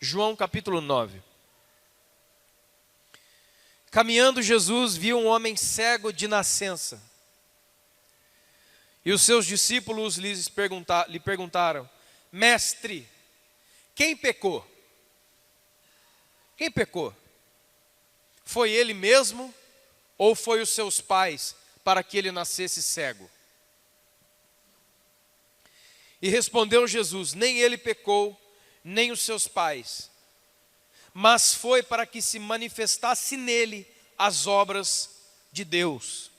João capítulo 9. Caminhando, Jesus viu um homem cego de nascença. E os seus discípulos lhe perguntaram: Mestre, quem pecou? Quem pecou? Foi ele mesmo ou foi os seus pais para que ele nascesse cego? E respondeu Jesus: nem ele pecou, nem os seus pais, mas foi para que se manifestasse nele as obras de Deus.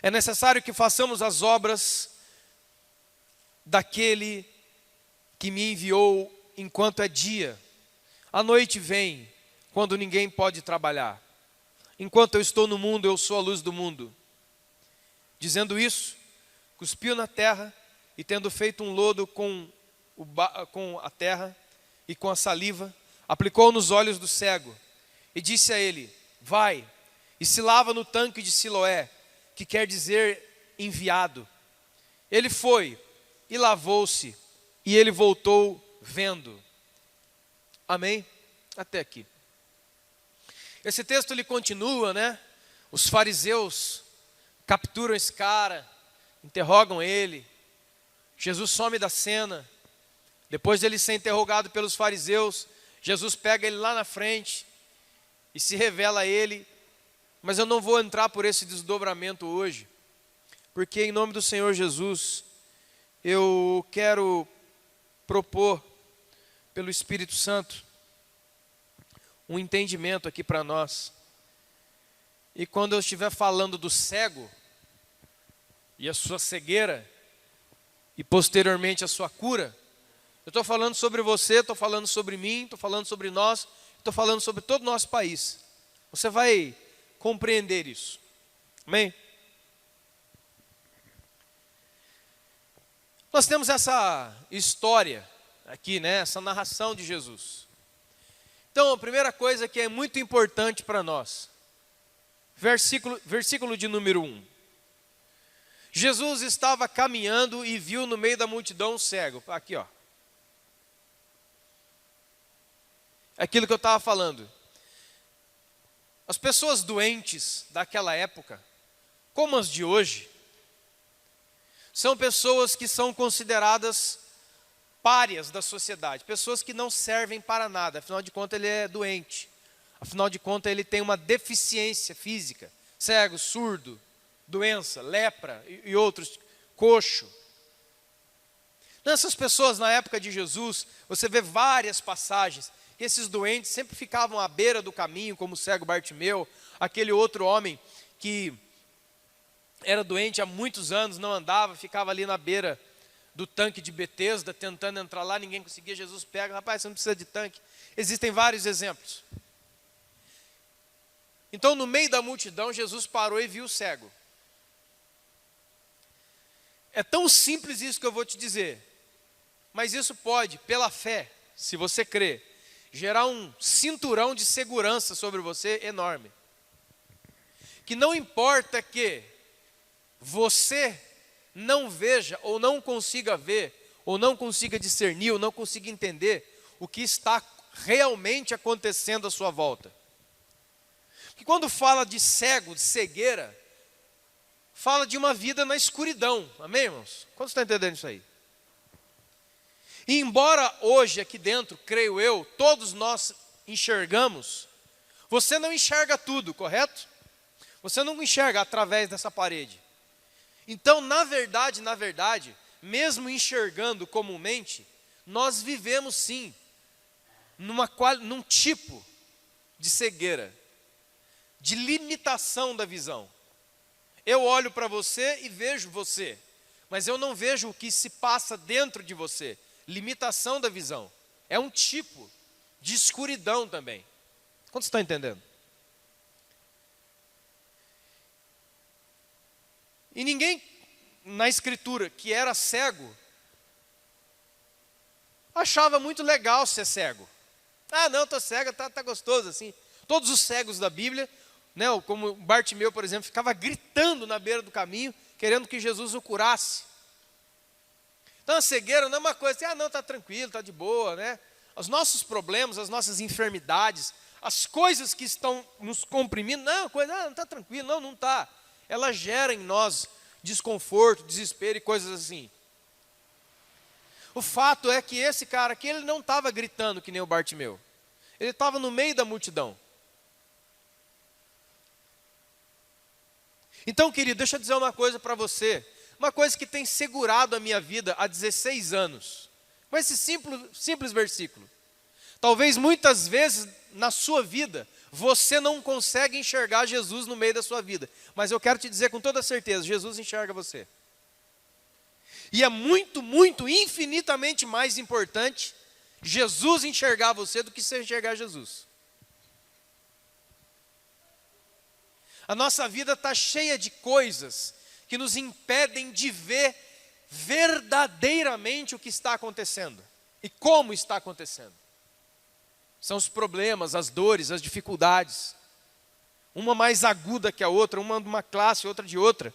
É necessário que façamos as obras daquele que me enviou enquanto é dia. A noite vem, quando ninguém pode trabalhar. Enquanto eu estou no mundo, eu sou a luz do mundo. Dizendo isso, cuspiu na terra e, tendo feito um lodo com a terra e com a saliva, aplicou nos olhos do cego e disse a ele: vai e se lava no tanque de Siloé, que quer dizer enviado. Ele foi e lavou-se e ele voltou vendo. Amém? Até aqui. Esse texto ele continua, né? Os fariseus capturam esse cara, interrogam ele. Jesus some da cena. Depois de ele ser interrogado pelos fariseus, Jesus pega ele lá na frente e se revela a ele. Mas eu não vou entrar por esse desdobramento hoje, porque em nome do Senhor Jesus, eu quero propor, pelo Espírito Santo, um entendimento aqui para nós. E quando eu estiver falando do cego, e a sua cegueira, e posteriormente a sua cura, eu estou falando sobre você, estou falando sobre mim, estou falando sobre nós, estou falando sobre todo o nosso país. Você vai compreender isso. Amém? Nós temos essa história aqui, né? Essa narração de Jesus. Então, a primeira coisa que é muito importante para nós, versículo de número 1. Jesus estava caminhando e viu no meio da multidão um cego. Aqui, ó. Aquilo que eu estava falando. As pessoas doentes daquela época, como as de hoje, são pessoas que são consideradas párias da sociedade, pessoas que não servem para nada. Afinal de contas, ele é doente. Afinal de contas, ele tem uma deficiência física, cego, surdo, doença, lepra e outros, coxo. Nessas pessoas, na época de Jesus, você vê várias passagens. Esses doentes sempre ficavam à beira do caminho, como o cego Bartimeu, aquele outro homem que era doente há muitos anos, não andava, ficava ali na beira do tanque de Betesda, tentando entrar lá, ninguém conseguia. Jesus pega: rapaz, você não precisa de tanque. Existem vários exemplos. Então, no meio da multidão, Jesus parou e viu o cego. É tão simples isso que eu vou te dizer, mas isso pode, pela fé, se você crer, gerar um cinturão de segurança sobre você enorme. Que não importa que você não veja, ou não consiga ver, ou não consiga discernir, ou não consiga entender o que está realmente acontecendo à sua volta. Porque quando fala de cego, de cegueira, fala de uma vida na escuridão. Amém, irmãos? Quantos estão entendendo isso aí? E embora hoje aqui dentro, creio eu, todos nós enxergamos, você não enxerga tudo, correto? Você não enxerga através dessa parede. Então, na verdade, mesmo enxergando comumente, nós vivemos sim, num tipo de cegueira, de limitação da visão. Eu olho para você e vejo você, mas eu não vejo o que se passa dentro de você. Limitação da visão. É um tipo de escuridão também. Quantos estão entendendo? E ninguém na escritura que era cego achava muito legal ser cego. Ah, não, tô cego, tá gostoso assim. Todos os cegos da Bíblia, né, como Bartimeu, por exemplo, ficava gritando na beira do caminho, querendo que Jesus o curasse. Então a cegueira não é uma coisa assim: ah, não, tá tranquilo, tá de boa, né? Os nossos problemas, as nossas enfermidades, as coisas que estão nos comprimindo, não está tranquilo, não está. Ela gera em nós desconforto, desespero e coisas assim. O fato é que esse cara aqui, ele não estava gritando que nem o Bartimeu. Ele estava no meio da multidão. Então, querido, deixa eu dizer uma coisa para você. Uma coisa que tem segurado a minha vida há 16 anos. Com esse simples versículo. Talvez muitas vezes na sua vida, você não consegue enxergar Jesus no meio da sua vida. Mas eu quero te dizer com toda certeza, Jesus enxerga você. E é muito, infinitamente mais importante Jesus enxergar você do que você enxergar Jesus. A nossa vida está cheia de coisas que nos impedem de ver verdadeiramente o que está acontecendo e como está acontecendo. São os problemas, as dores, as dificuldades. Uma mais aguda que a outra, uma de uma classe, outra de outra.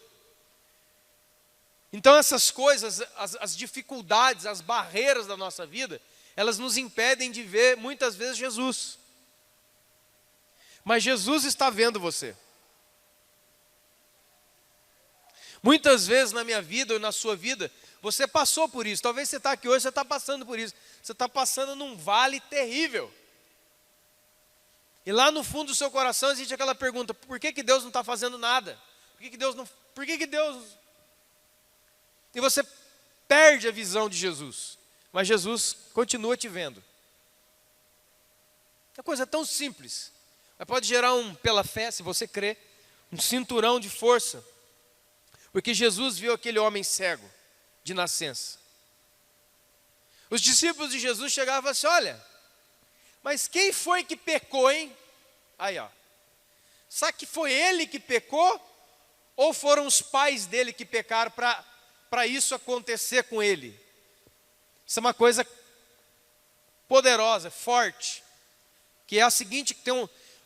Então essas coisas, as dificuldades, as barreiras da nossa vida, elas nos impedem de ver muitas vezes Jesus. Mas Jesus está vendo você. Muitas vezes na minha vida ou na sua vida, você passou por isso. Talvez você está aqui hoje, você está passando por isso. Você está passando num vale terrível. E lá no fundo do seu coração existe aquela pergunta: por que Deus não está fazendo nada? Por que Deus... E você perde a visão de Jesus. Mas Jesus continua te vendo. É uma coisa tão simples. Mas pode gerar pela fé, se você crê, um cinturão de força. Porque Jesus viu aquele homem cego, de nascença. Os discípulos de Jesus chegavam e falavam assim: olha, mas quem foi que pecou, hein? Aí, ó. Será que foi ele que pecou? Ou foram os pais dele que pecaram para isso acontecer com ele? Isso é uma coisa poderosa, forte. Que é a seguinte: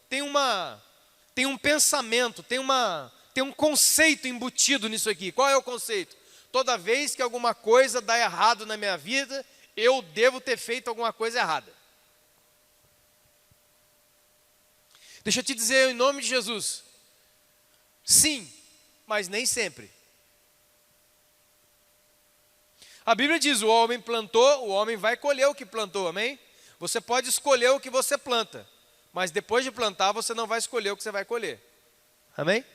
tem um pensamento, tem um conceito embutido nisso aqui. Qual é o conceito? Toda vez que alguma coisa dá errado na minha vida, eu devo ter feito alguma coisa errada. Deixa eu te dizer em nome de Jesus. Sim, mas nem sempre. A Bíblia diz: o homem plantou, o homem vai colher o que plantou, amém? Você pode escolher o que você planta, mas depois de plantar você não vai escolher o que você vai colher, amém?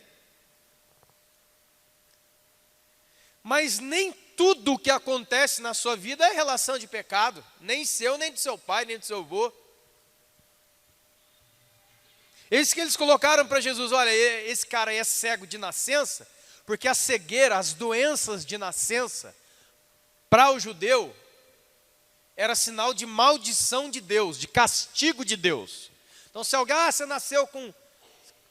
Mas nem tudo o que acontece na sua vida é relação de pecado, nem seu, nem do seu pai, nem do seu avô. Eis que eles colocaram para Jesus: olha, esse cara aí é cego de nascença, porque a cegueira, as doenças de nascença, para o judeu, era sinal de maldição de Deus, de castigo de Deus. Então se alguém, você nasceu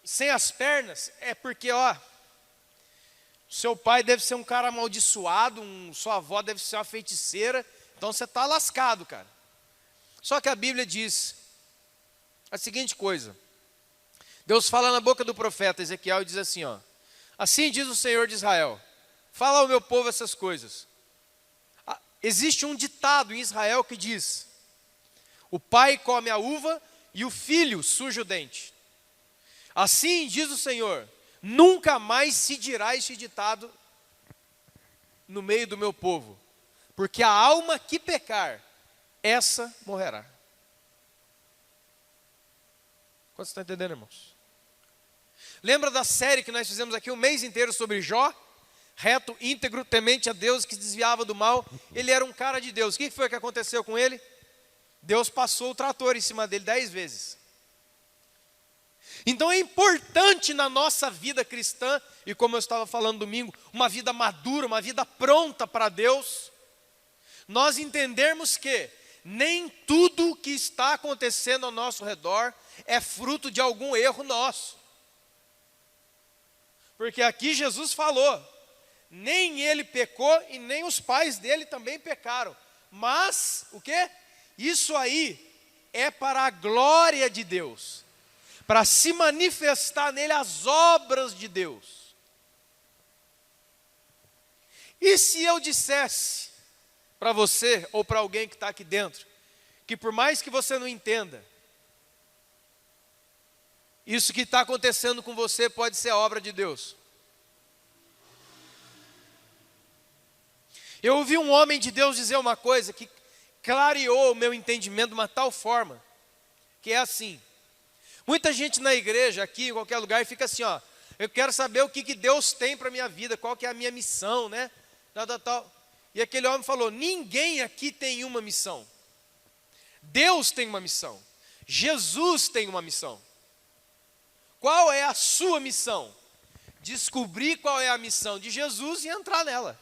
sem as pernas, é porque, seu pai deve ser um cara amaldiçoado, sua avó deve ser uma feiticeira, então você está lascado, cara. Só que a Bíblia diz a seguinte coisa. Deus fala na boca do profeta Ezequiel e diz assim, assim diz o Senhor de Israel: fala ao meu povo essas coisas. Existe um ditado em Israel que diz: o pai come a uva e o filho suja o dente. Assim diz o Senhor: nunca mais se dirá este ditado no meio do meu povo, porque a alma que pecar, essa morrerá. Quantos estão entendendo, irmãos? Lembra da série que nós fizemos aqui um mês inteiro sobre Jó? Reto, íntegro, temente a Deus, que se desviava do mal. Ele era um cara de Deus. O que foi que aconteceu com ele? Deus passou o trator em cima dele 10 vezes. Então é importante na nossa vida cristã, e como eu estava falando domingo, uma vida madura, uma vida pronta para Deus, nós entendermos que nem tudo que está acontecendo ao nosso redor é fruto de algum erro nosso. Porque aqui Jesus falou: nem ele pecou e nem os pais dele também pecaram. Mas, o quê? Isso aí é para a glória de Deus, para se manifestar nele as obras de Deus. E se eu dissesse para você ou para alguém que está aqui dentro, que por mais que você não entenda, isso que está acontecendo com você pode ser obra de Deus. Eu ouvi um homem de Deus dizer uma coisa que clareou o meu entendimento de uma tal forma, que é assim: muita gente na igreja, aqui em qualquer lugar, fica assim, ó, eu quero saber o que Deus tem para a minha vida, qual que é a minha missão, né? Tal. E aquele homem falou: ninguém aqui tem uma missão. Deus tem uma missão. Jesus tem uma missão. Qual é a sua missão? Descobrir qual é a missão de Jesus e entrar nela.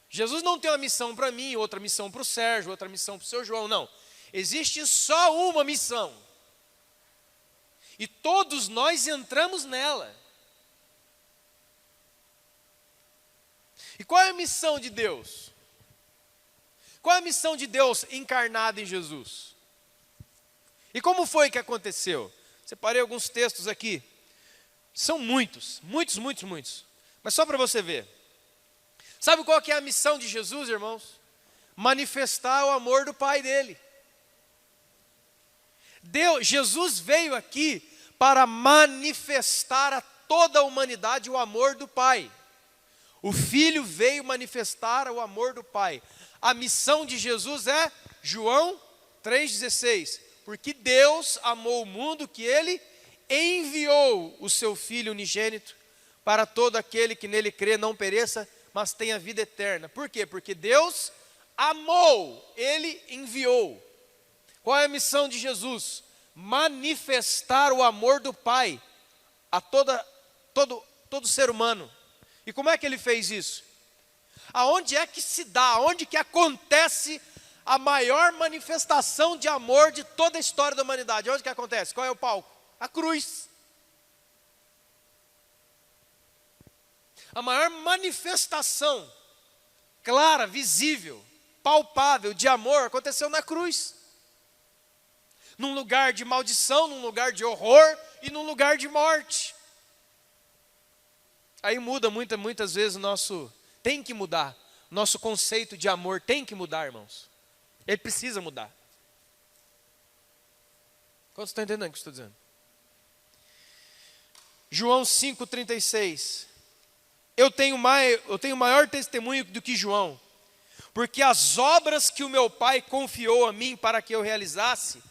Jesus não tem uma missão para mim, outra missão para o Sérgio, outra missão para o seu João, não. Existe só uma missão. E todos nós entramos nela. E qual é a missão de Deus? Qual é a missão de Deus encarnada em Jesus? E como foi que aconteceu? Separei alguns textos aqui. São muitos. Mas só para você ver. Sabe qual que é a missão de Jesus, irmãos? Manifestar o amor do Pai dele. Jesus veio aqui para manifestar a toda a humanidade o amor do Pai. O Filho veio manifestar o amor do Pai. A missão de Jesus é João 3,16. Porque Deus amou o mundo que Ele enviou o seu Filho unigênito para todo aquele que nele crê não pereça, mas tenha vida eterna. Por quê? Porque Deus amou, Ele enviou. Qual é a missão de Jesus? Manifestar o amor do Pai a todo ser humano. E como é que Ele fez isso? Aonde é que se dá, aonde que acontece a maior manifestação de amor de toda a história da humanidade? Onde que acontece? Qual é o palco? A cruz. A maior manifestação clara, visível, palpável de amor aconteceu na cruz. Num lugar de maldição, num lugar de horror e num lugar de morte. Aí muda muitas vezes o nosso... Tem que mudar. Nosso conceito de amor tem que mudar, irmãos. Ele precisa mudar. Quantos estão entendendo o que eu estou dizendo? João 5,36. Eu tenho maior testemunho do que João, porque as obras que o meu Pai confiou a mim para que eu realizasse,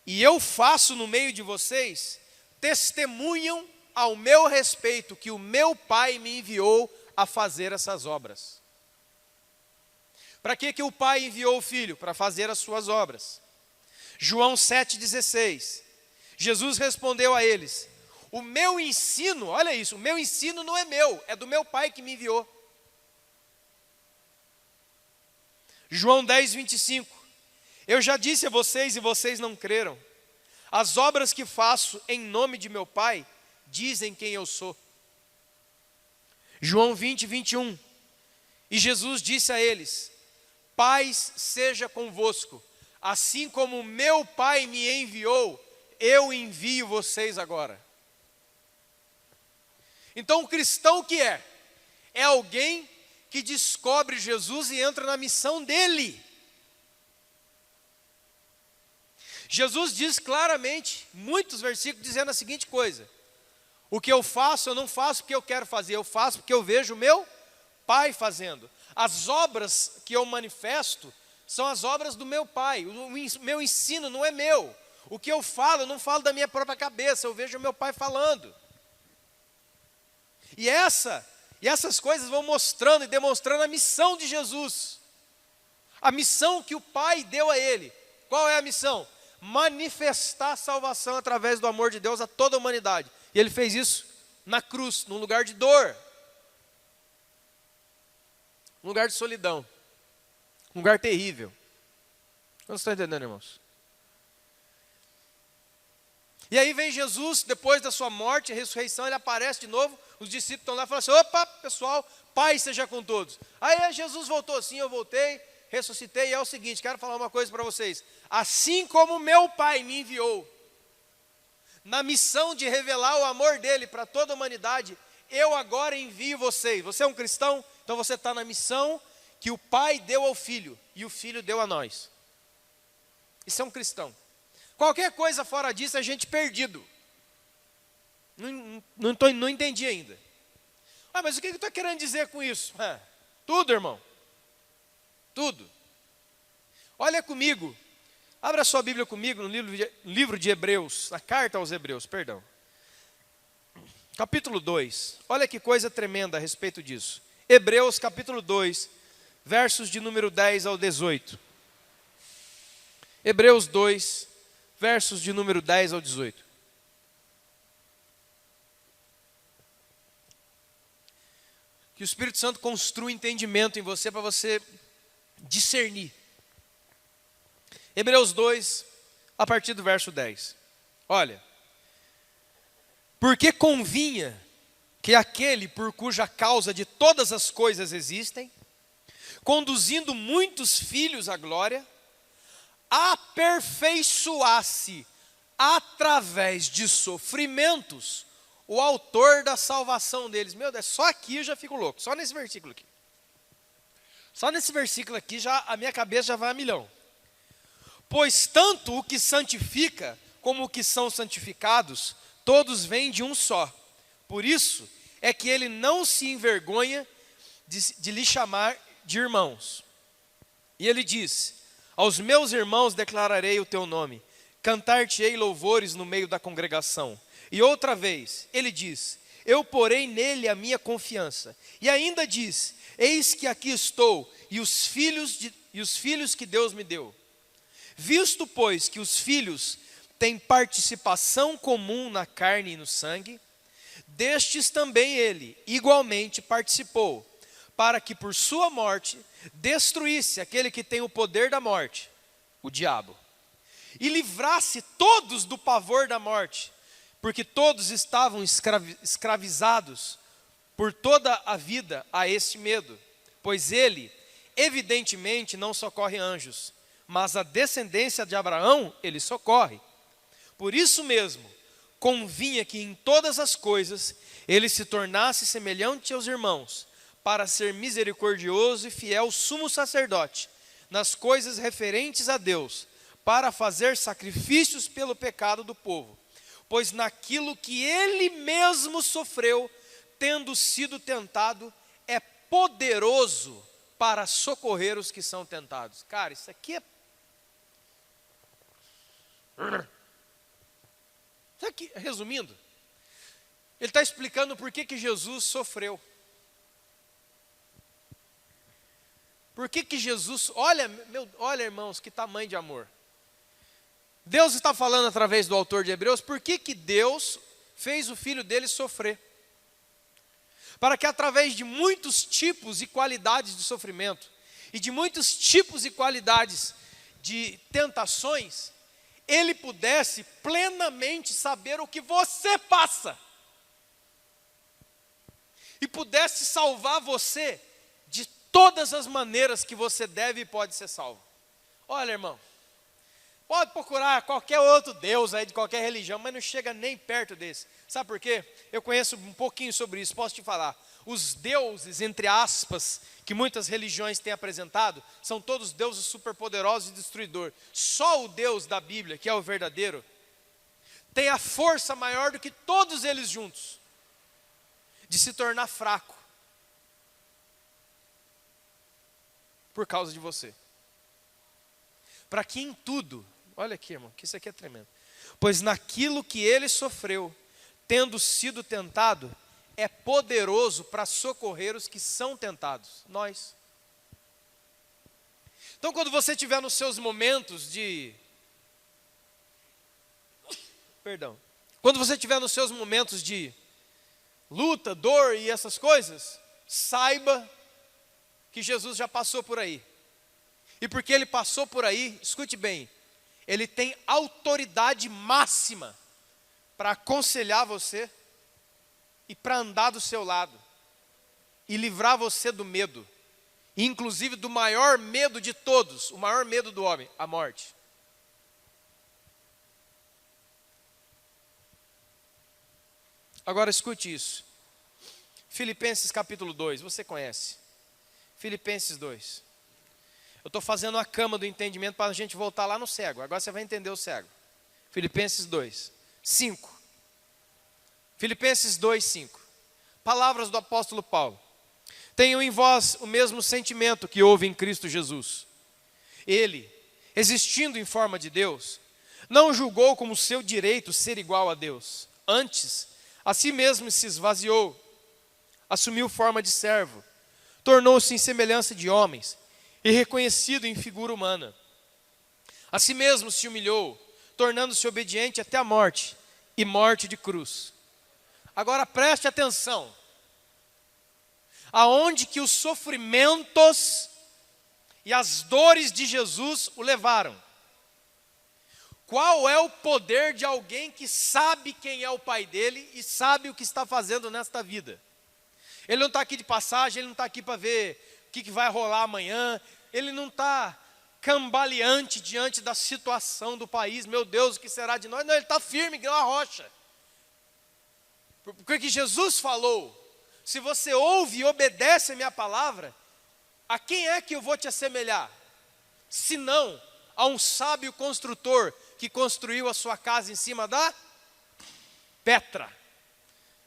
e eu faço no meio de vocês, testemunham ao meu respeito que o meu Pai me enviou a fazer essas obras. Para que o Pai enviou o Filho? Para fazer as suas obras. João 7,16. Jesus respondeu a eles: o meu ensino, olha isso, o meu ensino não é meu, é do meu Pai que me enviou. João 10,25. Eu já disse a vocês e vocês não creram. As obras que faço em nome de meu Pai dizem quem eu sou. João 20:21. E Jesus disse a eles: paz seja convosco, assim como meu Pai me enviou, eu envio vocês agora. Então o cristão que é alguém que descobre Jesus e entra na missão dele. Jesus diz claramente, muitos versículos, dizendo a seguinte coisa: o que eu faço, eu não faço porque eu quero fazer, eu faço porque eu vejo o meu Pai fazendo. As obras que eu manifesto são as obras do meu Pai. O meu ensino não é meu. O que eu falo, eu não falo da minha própria cabeça, eu vejo o meu Pai falando. E essas coisas vão mostrando e demonstrando a missão de Jesus. A missão que o Pai deu a Ele. Qual é a missão? Manifestar a salvação através do amor de Deus a toda a humanidade. E Ele fez isso na cruz, num lugar de dor. Um lugar de solidão. Um lugar terrível. Não estão entendendo, irmãos? E aí vem Jesus, depois da sua morte e ressurreição, Ele aparece de novo. Os discípulos estão lá e falam assim: opa, pessoal, paz seja com todos. Aí Jesus voltou assim, eu voltei, ressuscitei. E é o seguinte, quero falar uma coisa para vocês. Assim como meu Pai me enviou, na missão de revelar o amor dEle para toda a humanidade, eu agora envio vocês. Você é um cristão? Então você está na missão que o Pai deu ao Filho, e o Filho deu a nós. Isso é um cristão. Qualquer coisa fora disso é gente perdido. Não entendi ainda. Mas o que eu estou querendo dizer com isso? Tudo, irmão. Tudo. Olha comigo. Abra sua Bíblia comigo no livro de Hebreus, na carta aos Hebreus, perdão. Capítulo 2. Olha que coisa tremenda a respeito disso. Hebreus capítulo 2, versos de número 10 ao 18. Hebreus 2, versos de número 10 ao 18. Que o Espírito Santo construa entendimento em você para você discernir. Hebreus 2, a partir do verso 10. Olha. Porque convinha que aquele por cuja causa de todas as coisas existem, conduzindo muitos filhos à glória, aperfeiçoasse através de sofrimentos o autor da salvação deles. Meu Deus, só aqui eu já fico louco, só nesse versículo aqui. Só nesse versículo aqui já a minha cabeça já vai a milhão. Pois tanto o que santifica como o que são santificados, todos vêm de um só. Por isso é que ele não se envergonha de lhe chamar de irmãos. E ele diz: aos meus irmãos declararei o teu nome, cantar-te-ei louvores no meio da congregação. E outra vez, ele diz: eu porei nele a minha confiança. E ainda diz: eis que aqui estou, e os filhos que Deus me deu. Visto, pois, que os filhos têm participação comum na carne e no sangue, destes também ele igualmente participou, para que por sua morte destruísse aquele que tem o poder da morte, o diabo, e livrasse todos do pavor da morte, porque todos estavam escravizados por toda a vida a este medo, pois ele, evidentemente, não socorre anjos, mas a descendência de Abraão ele socorre. Por isso mesmo, convinha que em todas as coisas ele se tornasse semelhante aos irmãos, para ser misericordioso e fiel sumo sacerdote, nas coisas referentes a Deus, para fazer sacrifícios pelo pecado do povo. Pois naquilo que ele mesmo sofreu, tendo sido tentado, é poderoso para socorrer os que são tentados. Cara, isso aqui é... Isso aqui, resumindo, ele está explicando por que Jesus sofreu. Por que Jesus... Olha, irmãos, que tamanho de amor. Deus está falando através do autor de Hebreus, por que Deus fez o filho dele sofrer? Para que através de muitos tipos e qualidades de sofrimento, e de muitos tipos e qualidades de tentações, ele pudesse plenamente saber o que você passa, e pudesse salvar você de todas as maneiras que você deve e pode ser salvo. Olha, irmão, pode procurar qualquer outro Deus aí de qualquer religião, mas não chega nem perto desse. Sabe por quê? Eu conheço um pouquinho sobre isso, posso te falar. Os deuses, entre aspas, que muitas religiões têm apresentado, são todos deuses superpoderosos e destruidores. Só o Deus da Bíblia, que é o verdadeiro, tem a força maior do que todos eles juntos, de se tornar fraco, por causa de você. Para que em tudo... Olha aqui, irmão, que isso aqui é tremendo. Pois naquilo que ele sofreu, tendo sido tentado, é poderoso para socorrer os que são tentados, nós. Então, quando você estiver nos seus momentos de... Quando você estiver nos seus momentos de luta, dor e essas coisas, saiba que Jesus já passou por aí. E porque ele passou por aí, escute bem, ele tem autoridade máxima para aconselhar você e para andar do seu lado e livrar você do medo, inclusive do maior medo de todos, o maior medo do homem, a morte. Agora escute isso. Filipenses capítulo 2, você conhece. Filipenses 2. Eu estou fazendo a cama do entendimento para a gente voltar lá no cego. Agora você vai entender o cego. Filipenses 2, 5. Filipenses 2, 5. Palavras do apóstolo Paulo. Tenham em vós o mesmo sentimento que houve em Cristo Jesus. Ele, existindo em forma de Deus, não julgou como seu direito ser igual a Deus. Antes, a si mesmo se esvaziou, assumiu forma de servo, tornou-se em semelhança de homens e reconhecido em figura humana. A si mesmo se humilhou, tornando-se obediente até a morte, e morte de cruz. Agora preste atenção. Aonde que os sofrimentos e as dores de Jesus o levaram? Qual é o poder de alguém que sabe quem é o pai dele e sabe o que está fazendo nesta vida? Ele não está aqui de passagem, ele não está aqui para ver o que vai rolar amanhã, ele não está cambaleante diante da situação do país, meu Deus, o que será de nós? Não, ele está firme, igual a rocha. Porque Jesus falou, se você ouve e obedece a minha palavra, a quem é que eu vou te assemelhar? Senão a um sábio construtor que construiu a sua casa em cima da Petra.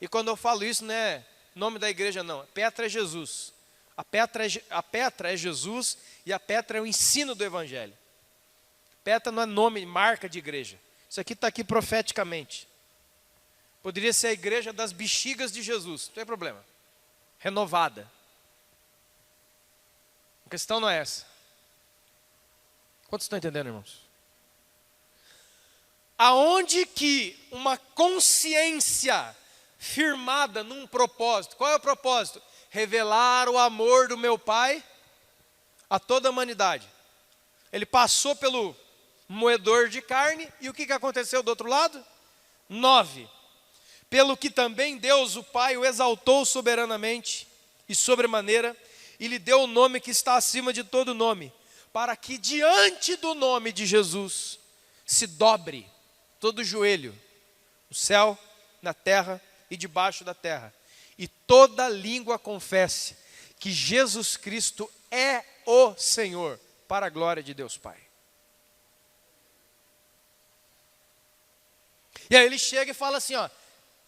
E quando eu falo isso, não é nome da igreja não, Petra é Jesus. A Petra é Jesus e a Petra é o ensino do Evangelho. Petra não é nome, marca de igreja. Isso aqui está aqui profeticamente. Poderia ser a igreja das bexigas de Jesus, não tem problema. Renovada. A questão não é essa. Quantos estão entendendo, irmãos? Aonde que uma consciência firmada num propósito, qual é o propósito? Revelar o amor do meu Pai a toda a humanidade. Ele passou pelo moedor de carne, e o que aconteceu do outro lado? 9. Pelo que também Deus, o Pai, o exaltou soberanamente e sobremaneira, e lhe deu o nome que está acima de todo nome, para que diante do nome de Jesus se dobre todo joelho, no céu, na terra e debaixo da terra, e toda língua confesse que Jesus Cristo é o Senhor, para a glória de Deus Pai. E aí ele chega e fala assim, ó,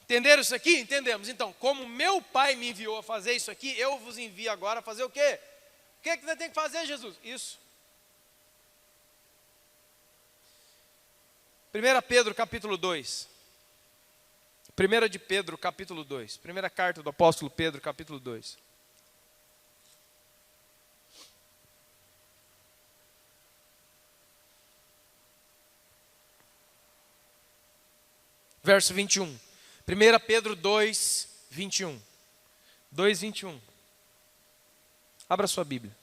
entenderam isso aqui? Entendemos. Então, como meu Pai me enviou a fazer isso aqui, eu vos envio agora a fazer o quê? O que você tem que fazer, Jesus? Isso. 1 Pedro capítulo 2. 1 de Pedro capítulo 2. Primeira carta do apóstolo Pedro capítulo 2. Verso 21. 1 Pedro 2, 21. 2, 21. Abra sua Bíblia.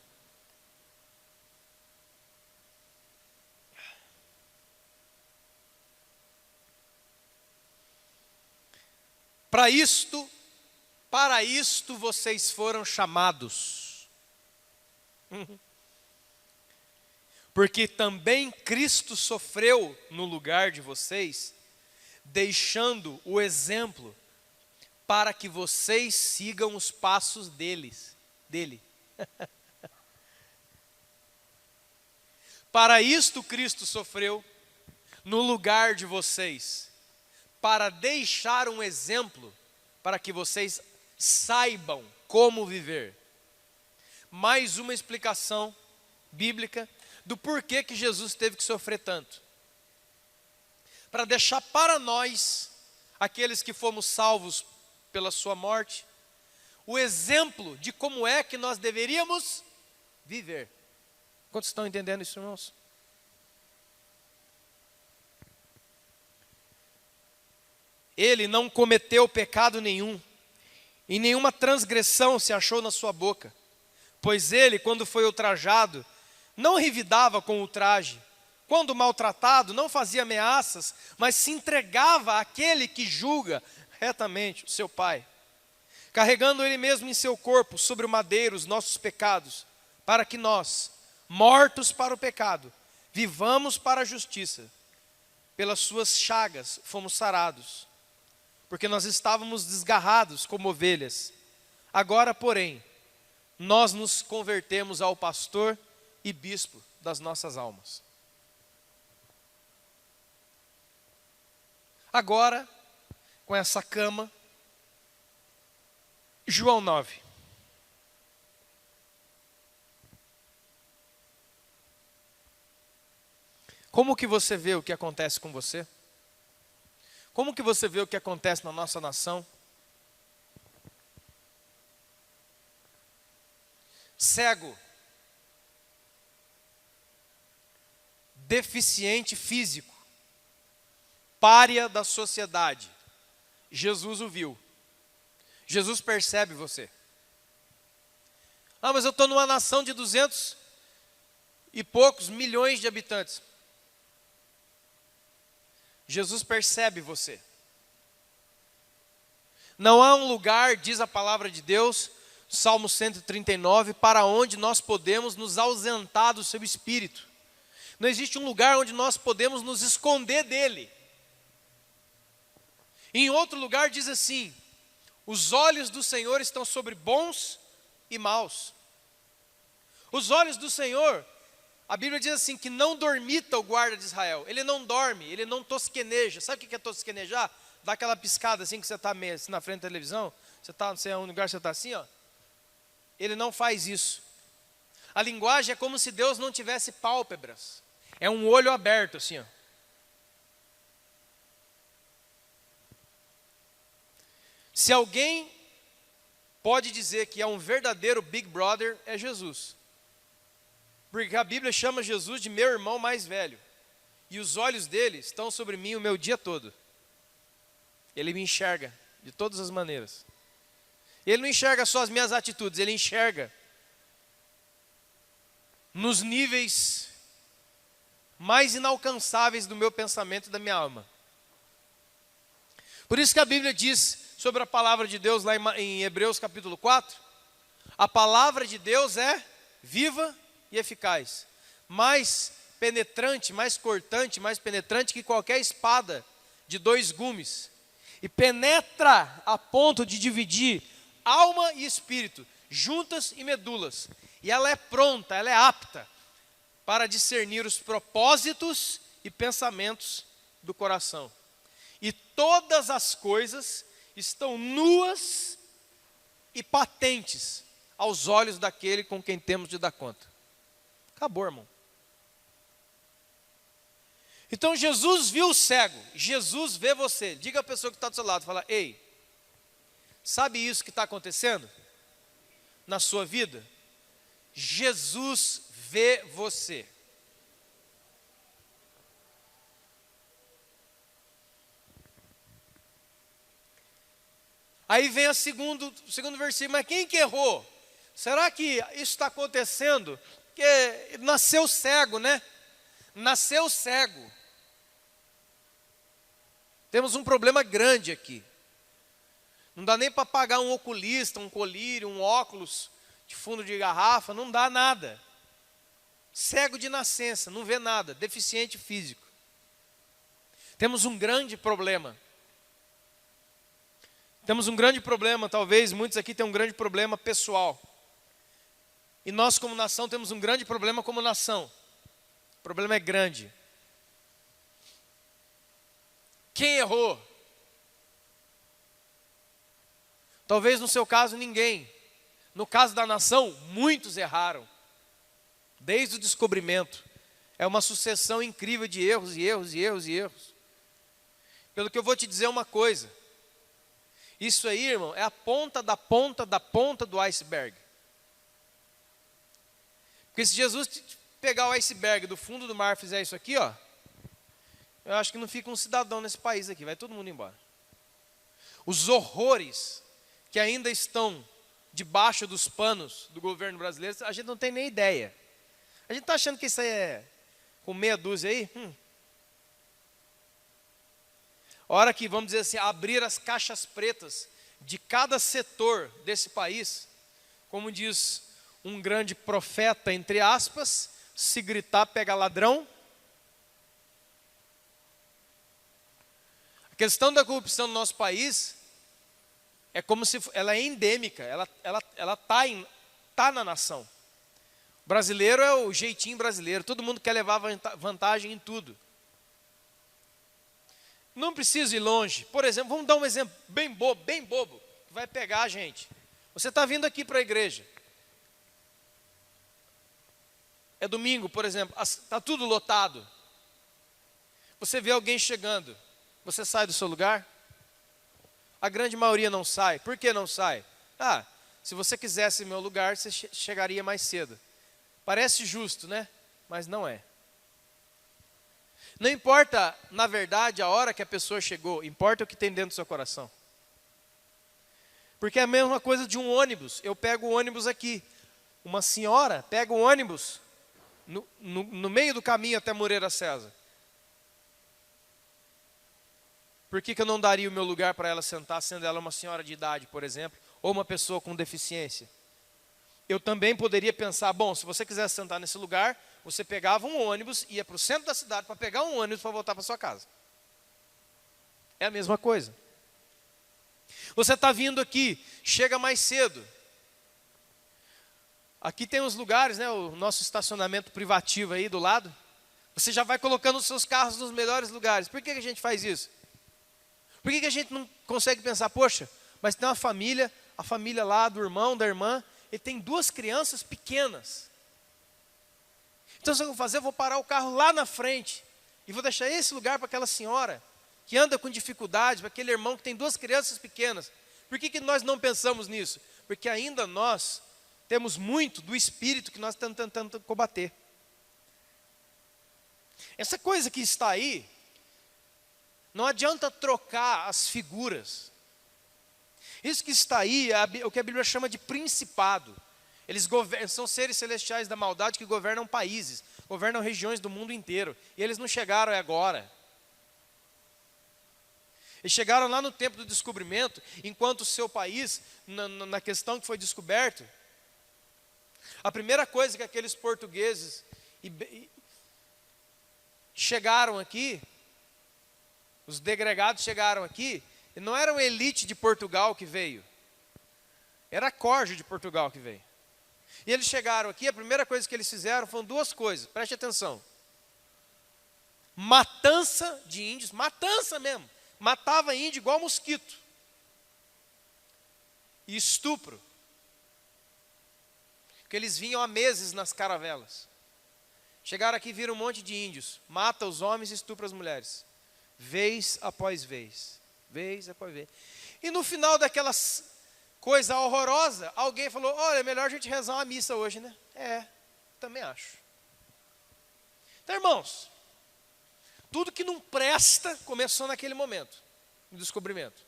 Para isto vocês foram chamados. Porque também Cristo sofreu no lugar de vocês, deixando o exemplo para que vocês sigam os passos dele. Para isto Cristo sofreu no lugar de vocês, para deixar um exemplo para que vocês saibam como viver. Mais uma explicação bíblica do porquê que Jesus teve que sofrer tanto. Para deixar para nós, aqueles que fomos salvos pela sua morte, o exemplo de como é que nós deveríamos viver. Quantos estão entendendo isso, irmãos? Ele não cometeu pecado nenhum, e nenhuma transgressão se achou na sua boca, pois ele, quando foi ultrajado, não revidava com ultraje. Quando maltratado, não fazia ameaças, mas se entregava àquele que julga retamente, o seu Pai, carregando ele mesmo em seu corpo, sobre o madeiro, os nossos pecados, para que nós, mortos para o pecado, vivamos para a justiça. Pelas suas chagas fomos sarados, porque nós estávamos desgarrados como ovelhas. Agora, porém, nós nos convertemos ao pastor e bispo das nossas almas. Agora, com essa cama, João 9. Como que você vê o que acontece com você? Como que você vê o que acontece na nossa nação? Cego, deficiente físico, pária da sociedade. Jesus o viu. Jesus percebe você. Ah, mas eu estou numa nação de 200 e poucos milhões de habitantes. Jesus percebe você. Não há um lugar, diz a palavra de Deus, Salmo 139, para onde nós podemos nos ausentar do seu espírito. Não existe um lugar onde nós podemos nos esconder dele. Em outro lugar diz assim: os olhos do Senhor estão sobre bons e maus. Os olhos do Senhor, a Bíblia diz assim, que não dormita o guarda de Israel. Ele não dorme, ele não tosqueneja. Sabe o que é tosquenejar? Dá aquela piscada assim que você está meio assim na frente da televisão. Você está, não sei onde lugar você está assim, ó. Ele não faz isso. A linguagem é como se Deus não tivesse pálpebras. É um olho aberto assim, ó. Se alguém pode dizer que é um verdadeiro Big Brother, é Jesus. Porque a Bíblia chama Jesus de meu irmão mais velho. E os olhos dele estão sobre mim o meu dia todo. Ele me enxerga de todas as maneiras. Ele não enxerga só as minhas atitudes, ele enxerga nos níveis mais inalcançáveis do meu pensamento e da minha alma. Por isso que a Bíblia diz sobre a palavra de Deus lá em Hebreus capítulo 4, a palavra de Deus é viva e eficaz, mais penetrante, mais cortante, mais penetrante que qualquer espada de 2 gumes, e penetra a ponto de dividir alma e espírito, juntas e medulas, e ela é pronta, ela é apta para discernir os propósitos e pensamentos do coração. E todas as coisas estão nuas e patentes aos olhos daquele com quem temos de dar conta. Acabou, irmão. Então Jesus viu o cego, Jesus vê você. Diga à pessoa que está do seu lado, fala: ei, sabe isso que está acontecendo na sua vida? Jesus vê você. Aí vem o segundo versículo, mas quem que errou? Será que isso está acontecendo? Porque nasceu cego, né? Nasceu cego. Temos um problema grande aqui. Não dá nem para pagar um oculista, um colírio, um óculos de fundo de garrafa, não dá nada. Cego de nascença, não vê nada, deficiente físico. Temos um grande problema. Temos um grande problema, talvez muitos aqui tenham um grande problema pessoal. E nós como nação temos um grande problema como nação. O problema é grande. Quem errou? Talvez no seu caso ninguém. No caso da nação, muitos erraram. Desde o descobrimento. É uma sucessão incrível de erros e erros e erros e erros. Pelo que eu vou te dizer uma coisa. Isso aí, irmão, é a ponta da ponta da ponta do iceberg. Porque se Jesus pegar o iceberg do fundo do mar e fizer isso aqui, ó, eu acho que não fica um cidadão nesse país aqui, vai todo mundo embora. Os horrores que ainda estão debaixo dos panos do governo brasileiro, a gente não tem nem ideia. A gente está achando que isso aí é com meia dúzia aí? A hora que, vamos dizer assim, abrir as caixas pretas de cada setor desse país, como diz um grande profeta, entre aspas, se gritar pega ladrão. A questão da corrupção no nosso país é como se ela é endêmica, ela tá na nação. Brasileiro é o jeitinho brasileiro, todo mundo quer levar vantagem em tudo. Não precisa ir longe. Por exemplo, vamos dar um exemplo bem bobo, que vai pegar a gente. Você está vindo aqui para a igreja. É domingo, por exemplo, está tudo lotado. Você vê alguém chegando, você sai do seu lugar? A grande maioria não sai. Por que não sai? Se você quisesse meu lugar, você chegaria mais cedo. Parece justo, né? Mas não é. Não importa, na verdade, a hora que a pessoa chegou, importa o que tem dentro do seu coração. Porque é a mesma coisa de um ônibus. Eu pego o ônibus aqui. Uma senhora pega o ônibus no meio do caminho até Moreira César. Por que eu não daria o meu lugar para ela sentar, sendo ela uma senhora de idade, por exemplo, ou uma pessoa com deficiência? Eu também poderia pensar, bom, se você quisesse sentar nesse lugar, você pegava um ônibus, ia para o centro da cidade para pegar um ônibus para voltar para sua casa. É a mesma coisa. Você está vindo aqui, chega mais cedo. Aqui tem os lugares, né, o nosso estacionamento privativo aí do lado. Você já vai colocando os seus carros nos melhores lugares. Por que a gente faz isso? Por que a gente não consegue pensar, poxa, mas tem uma família, a família lá do irmão, da irmã, ele tem 2 crianças pequenas. Então, o que eu vou fazer? Eu vou parar o carro lá na frente e vou deixar esse lugar para aquela senhora que anda com dificuldade, para aquele irmão que tem 2 crianças pequenas. Por que nós não pensamos nisso? Porque ainda nós temos muito do espírito que nós estamos tentando combater. Essa coisa que está aí, não adianta trocar as figuras. Isso que está aí é o que a Bíblia chama de principado. Eles são seres celestiais da maldade que governam países, governam regiões do mundo inteiro. E eles não chegaram agora. Eles chegaram lá no tempo do descobrimento, enquanto o seu país, na questão que foi descoberto, a primeira coisa que aqueles portugueses chegaram aqui, os degregados chegaram aqui, e não era uma elite de Portugal que veio, era a corte de Portugal que veio. E eles chegaram aqui, a primeira coisa que eles fizeram foram 2 coisas, preste atenção. Matança de índios, matança mesmo, matava índio igual mosquito. E estupro. Porque eles vinham há meses nas caravelas. Chegaram aqui e viram um monte de índios, mata os homens e estupra as mulheres. Vez após vez, vez após vez. E no final daquelas coisa horrorosa, alguém falou, olha, é melhor a gente rezar uma missa hoje, né? Também acho. Então, irmãos, tudo que não presta começou naquele momento, no descobrimento.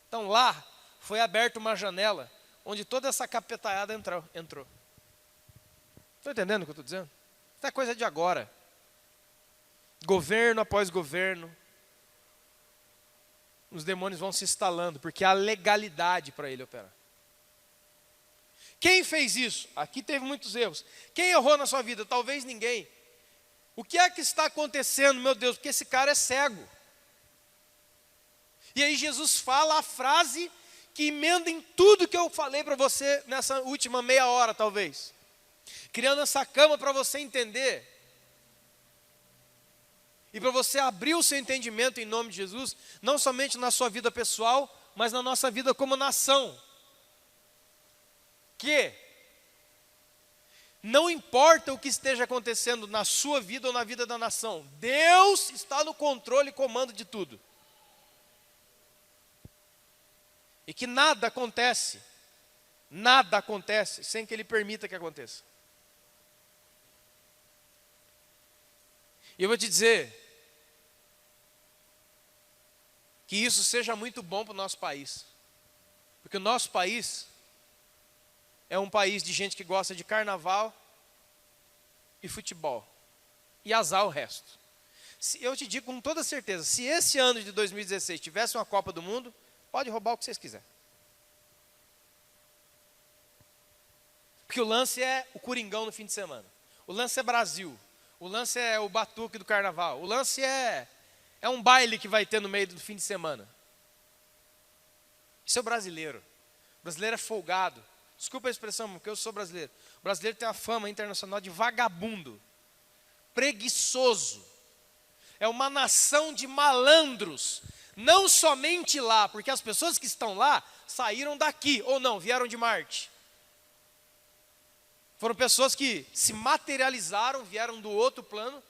Então lá foi aberta uma janela, onde toda essa capetaiada entrou. Estão entendendo o que eu estou dizendo? Isso é coisa de agora. Governo após governo, os demônios vão se instalando, porque há legalidade para ele operar. Quem fez isso? Aqui teve muitos erros. Quem errou na sua vida? Talvez ninguém. O que é que está acontecendo, meu Deus? Porque esse cara é cego. E aí Jesus fala a frase que emenda em tudo que eu falei para você nessa última meia hora, talvez. Criando essa cama para você entender. E para você abrir o seu entendimento em nome de Jesus, não somente na sua vida pessoal, mas na nossa vida como nação. Que não importa o que esteja acontecendo na sua vida ou na vida da nação, Deus está no controle e comando de tudo. E que nada acontece sem que Ele permita que aconteça. E eu vou te dizer que isso seja muito bom para o nosso país. Porque o nosso país é um país de gente que gosta de carnaval e futebol. E azar o resto. Eu te digo com toda certeza, se esse ano de 2016 tivesse uma Copa do Mundo, pode roubar o que vocês quiserem. Porque o lance é o Coringão no fim de semana. O lance é Brasil. O lance é o batuque do carnaval. O lance é um baile que vai ter no meio do fim de semana. Isso é o brasileiro. O brasileiro é folgado. Desculpa a expressão, porque eu sou brasileiro. O brasileiro tem uma fama internacional de vagabundo, preguiçoso. É uma nação de malandros. Não somente lá, porque as pessoas que estão lá saíram daqui, ou não, vieram de Marte. Foram pessoas que se materializaram, vieram do outro plano.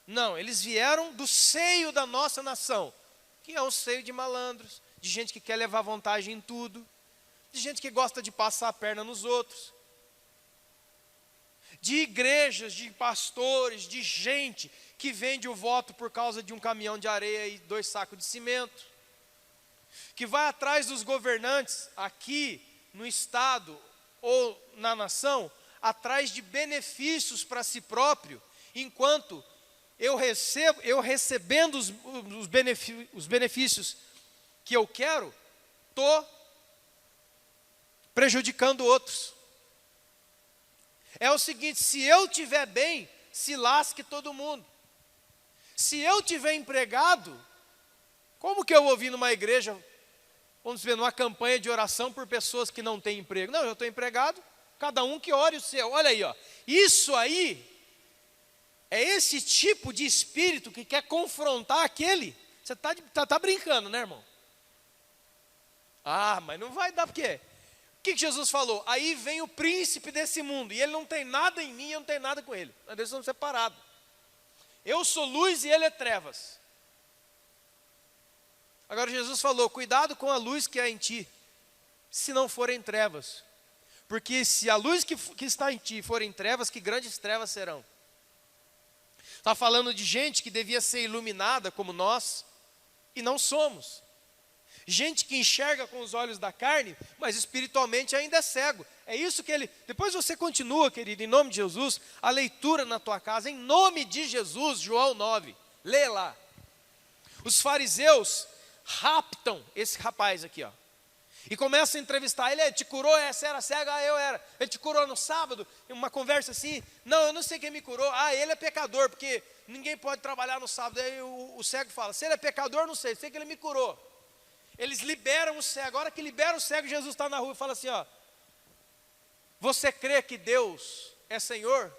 Não, eles vieram do seio da nossa nação, que é um seio de malandros, de gente que quer levar vantagem em tudo, de gente que gosta de passar a perna nos outros, de igrejas, de pastores, de gente que vende o voto por causa de um caminhão de areia e 2 sacos de cimento, que vai atrás dos governantes aqui no estado ou na nação, atrás de benefícios para si próprio, enquanto eu recebendo os benefícios que eu quero, estou prejudicando outros. É o seguinte, se eu estiver bem, se lasque todo mundo. Se eu estiver empregado, como que eu vou vir numa igreja, vamos ver, numa campanha de oração por pessoas que não têm emprego? Não, eu estou empregado, cada um que ore o seu. Olha aí, ó. Isso aí é esse tipo de espírito que quer confrontar aquele. Você tá brincando, né, irmão? Ah, mas não vai dar, por quê? O que Jesus falou? Aí vem o príncipe desse mundo, e ele não tem nada em mim, eu não tenho nada com ele. Nós estamos separados. Eu sou luz e ele é trevas. Agora Jesus falou, cuidado com a luz que há em ti, se não forem trevas. Porque se a luz que está em ti forem trevas, que grandes trevas serão. Está falando de gente que devia ser iluminada como nós, e não somos. Gente que enxerga com os olhos da carne, mas espiritualmente ainda é cego. É isso que ele... Depois você continua, querido, em nome de Jesus, a leitura na tua casa, em nome de Jesus, João 9. Lê lá. Os fariseus raptam esse rapaz aqui, ó. E começam a entrevistar ele, te curou, você era cego? Ah, eu era. Ele te curou no sábado? Uma conversa assim, não, eu não sei quem me curou. Ah, ele é pecador, porque ninguém pode trabalhar no sábado. Aí o cego fala, se ele é pecador, não sei que ele me curou. Eles liberam o cego. A hora que libera o cego, Jesus está na rua e fala assim, ó, você crê que Deus é Senhor?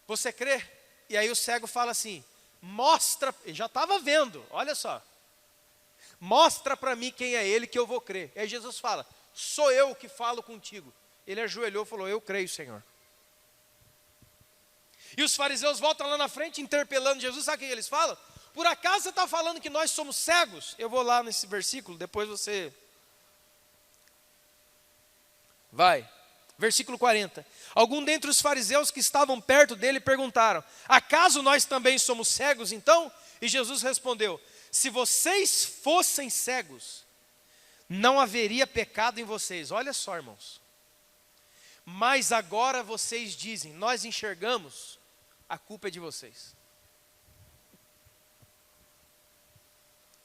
Você crê? E aí o cego fala assim, mostra, ele já estava vendo, olha só, mostra para mim quem é ele que eu vou crer. E aí Jesus fala, sou eu que falo contigo. Ele ajoelhou e falou, eu creio, Senhor. E os fariseus voltam lá na frente interpelando Jesus, sabe o que eles falam? Por acaso você está falando que nós somos cegos? Eu vou lá nesse versículo, depois você... Vai, versículo 40. Algum dentre os fariseus que estavam perto dele perguntaram, acaso nós também somos cegos então? E Jesus respondeu, se vocês fossem cegos, não haveria pecado em vocês. Olha só, irmãos. Mas agora vocês dizem, nós enxergamos, a culpa é de vocês.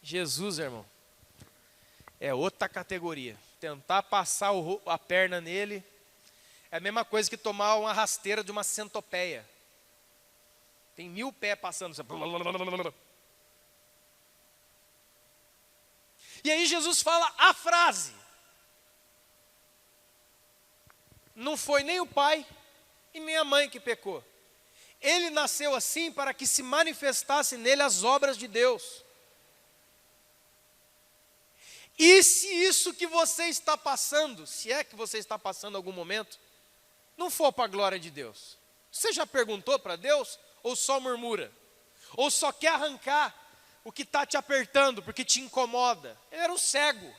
Jesus, irmão, é outra categoria. Tentar passar a perna nele é a mesma coisa que tomar uma rasteira de uma centopeia. Tem 1000 pés passando. E aí Jesus fala a frase. Não foi nem o pai e nem a mãe que pecou. Ele nasceu assim para que se manifestasse nele as obras de Deus. E se isso que você está passando, se é que você está passando em algum momento, não for para a glória de Deus? Você já perguntou para Deus? Ou só murmura? Ou só quer arrancar o que está te apertando, porque te incomoda? Ele era um cego.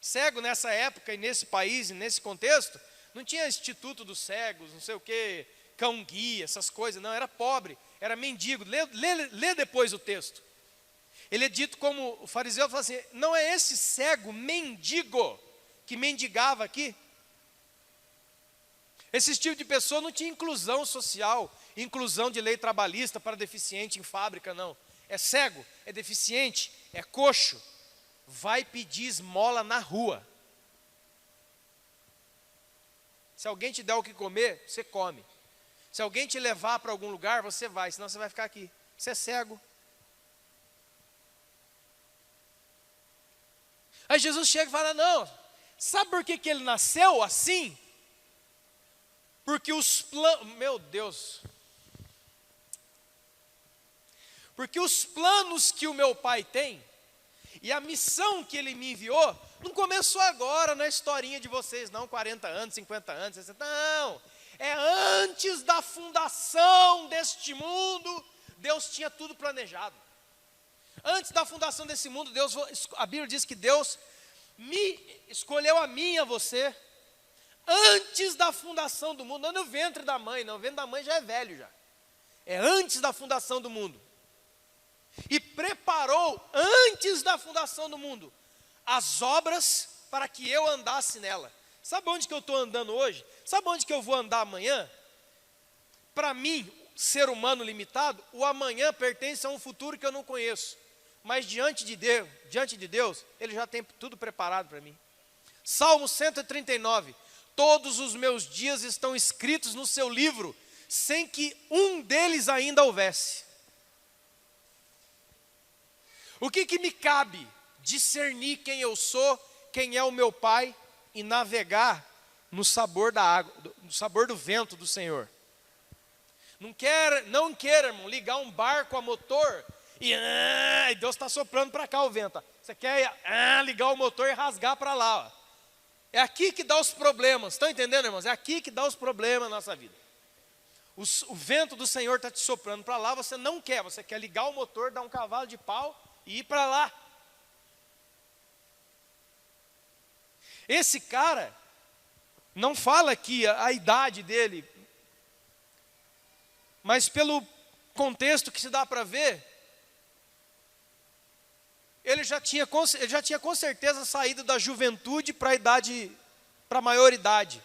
Cego nessa época e nesse país e nesse contexto, não tinha instituto dos cegos, não sei o que, cão-guia, essas coisas, não, era pobre, era mendigo. Lê depois o texto. Ele é dito como, o fariseu fala assim, não é esse cego mendigo que mendigava aqui? Esse tipo de pessoa não tinha inclusão social, inclusão de lei trabalhista para deficiente em fábrica, não. É cego, é deficiente, é coxo, vai pedir esmola na rua. Se alguém te der o que comer, você come. Se alguém te levar para algum lugar, você vai, senão você vai ficar aqui. Você é cego. Aí Jesus chega e fala, não, Sabe por que ele nasceu assim? Porque os planos, meu Deus, porque os planos que o meu pai tem, e a missão que ele me enviou, não começou agora na historinha de vocês não, 40 anos, 50 anos, 60, não, é antes da fundação deste mundo, Deus tinha tudo planejado. Antes da fundação desse mundo, a Bíblia diz que Deus me escolheu a mim e a você, antes da fundação do mundo, não no ventre da mãe, não, o ventre da mãe já é velho já, é antes da fundação do mundo, e preparou, antes da fundação do mundo, as obras para que eu andasse nela. Sabe onde que eu estou andando hoje? Sabe onde que eu vou andar amanhã? Para mim, ser humano limitado, o amanhã pertence a um futuro que eu não conheço, mas diante de Deus, Ele já tem tudo preparado para mim. Salmo 139, todos os meus dias estão escritos no seu livro, sem que um deles ainda houvesse. O que me cabe? Discernir quem eu sou, quem é o meu Pai, e navegar no sabor da água, no sabor do vento do Senhor. Não queira, irmão, ligar um barco a motor e Deus está soprando para cá o vento. Você quer ligar o motor e rasgar para lá. Ó. É aqui que dá os problemas. Estão entendendo, irmãos? É aqui que dá os problemas na nossa vida. O vento do Senhor está te soprando para lá, você não quer. Você quer ligar o motor, dar um cavalo de pau e ir para lá. Esse cara, não fala aqui a idade dele, mas pelo contexto que se dá para ver, ele já tinha com certeza saído da juventude para a maioridade.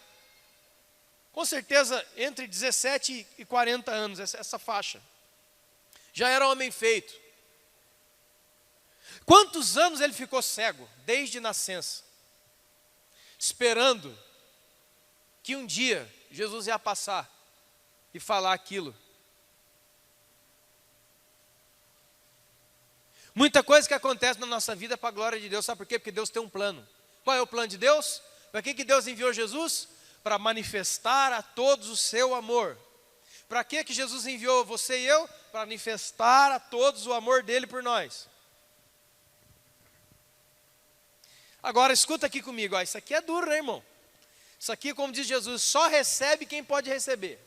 Com certeza entre 17 e 40 anos, essa faixa. Já era homem feito. Quantos anos ele ficou cego? Desde nascença. Esperando que um dia Jesus ia passar e falar aquilo. Muita coisa que acontece na nossa vida é para a glória de Deus. Sabe por quê? Porque Deus tem um plano. Qual é o plano de Deus? Para que Deus enviou Jesus? Para manifestar a todos o seu amor. Para que Jesus enviou você e eu? Para manifestar a todos o amor dele por nós. Agora escuta aqui comigo, isso aqui é duro, né, irmão? Isso aqui, como diz Jesus, só recebe quem pode receber.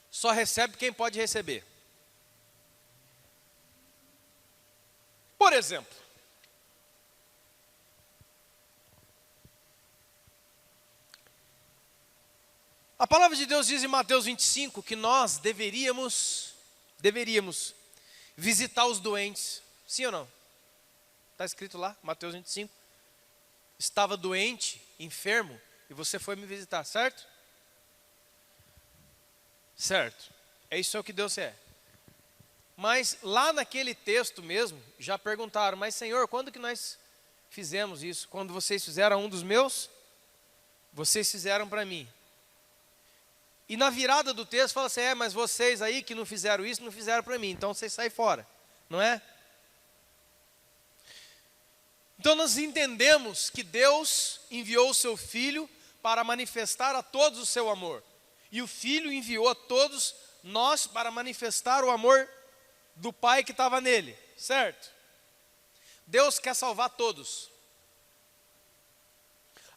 Só recebe quem pode receber. Por exemplo, a palavra de Deus diz em Mateus 25 que nós deveríamos visitar os doentes. Sim ou não? Está escrito lá, Mateus 25. Estava doente, enfermo, e você foi me visitar, certo? Certo. É isso o que Deus é. Mas lá naquele texto mesmo, já perguntaram, mas Senhor, quando que nós fizemos isso? Quando vocês fizeram a um dos meus, vocês fizeram para mim. E na virada do texto fala assim, mas vocês aí que não fizeram isso, não fizeram para mim, então vocês saem fora, não é? Então nós entendemos que Deus enviou o seu Filho para manifestar a todos o seu amor. E o Filho enviou a todos nós para manifestar o amor do Pai que estava nele, certo? Deus quer salvar todos.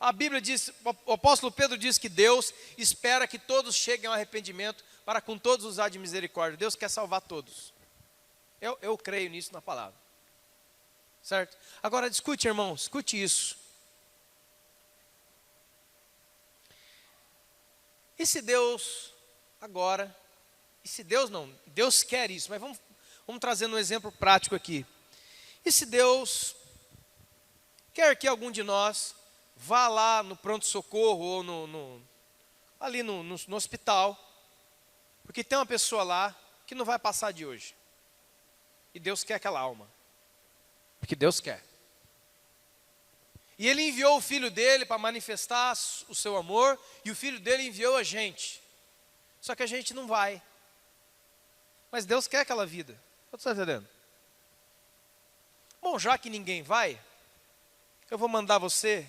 A Bíblia diz, o apóstolo Pedro diz que Deus espera que todos cheguem ao arrependimento para com todos usar de misericórdia. Deus quer salvar todos. Eu creio nisso na palavra. Certo? Agora discute, irmão, escute isso. E se Deus agora, e se Deus não, Deus quer isso, mas vamos trazer um exemplo prático aqui. E se Deus quer que algum de nós vá lá no pronto-socorro ou ali no hospital, porque tem uma pessoa lá que não vai passar de hoje. E Deus quer aquela alma. Porque Deus quer. E Ele enviou o Filho dele para manifestar o seu amor, e o Filho dele enviou a gente. Só que a gente não vai. Mas Deus quer aquela vida. Você está entendendo? Bom, já que ninguém vai, eu vou mandar você,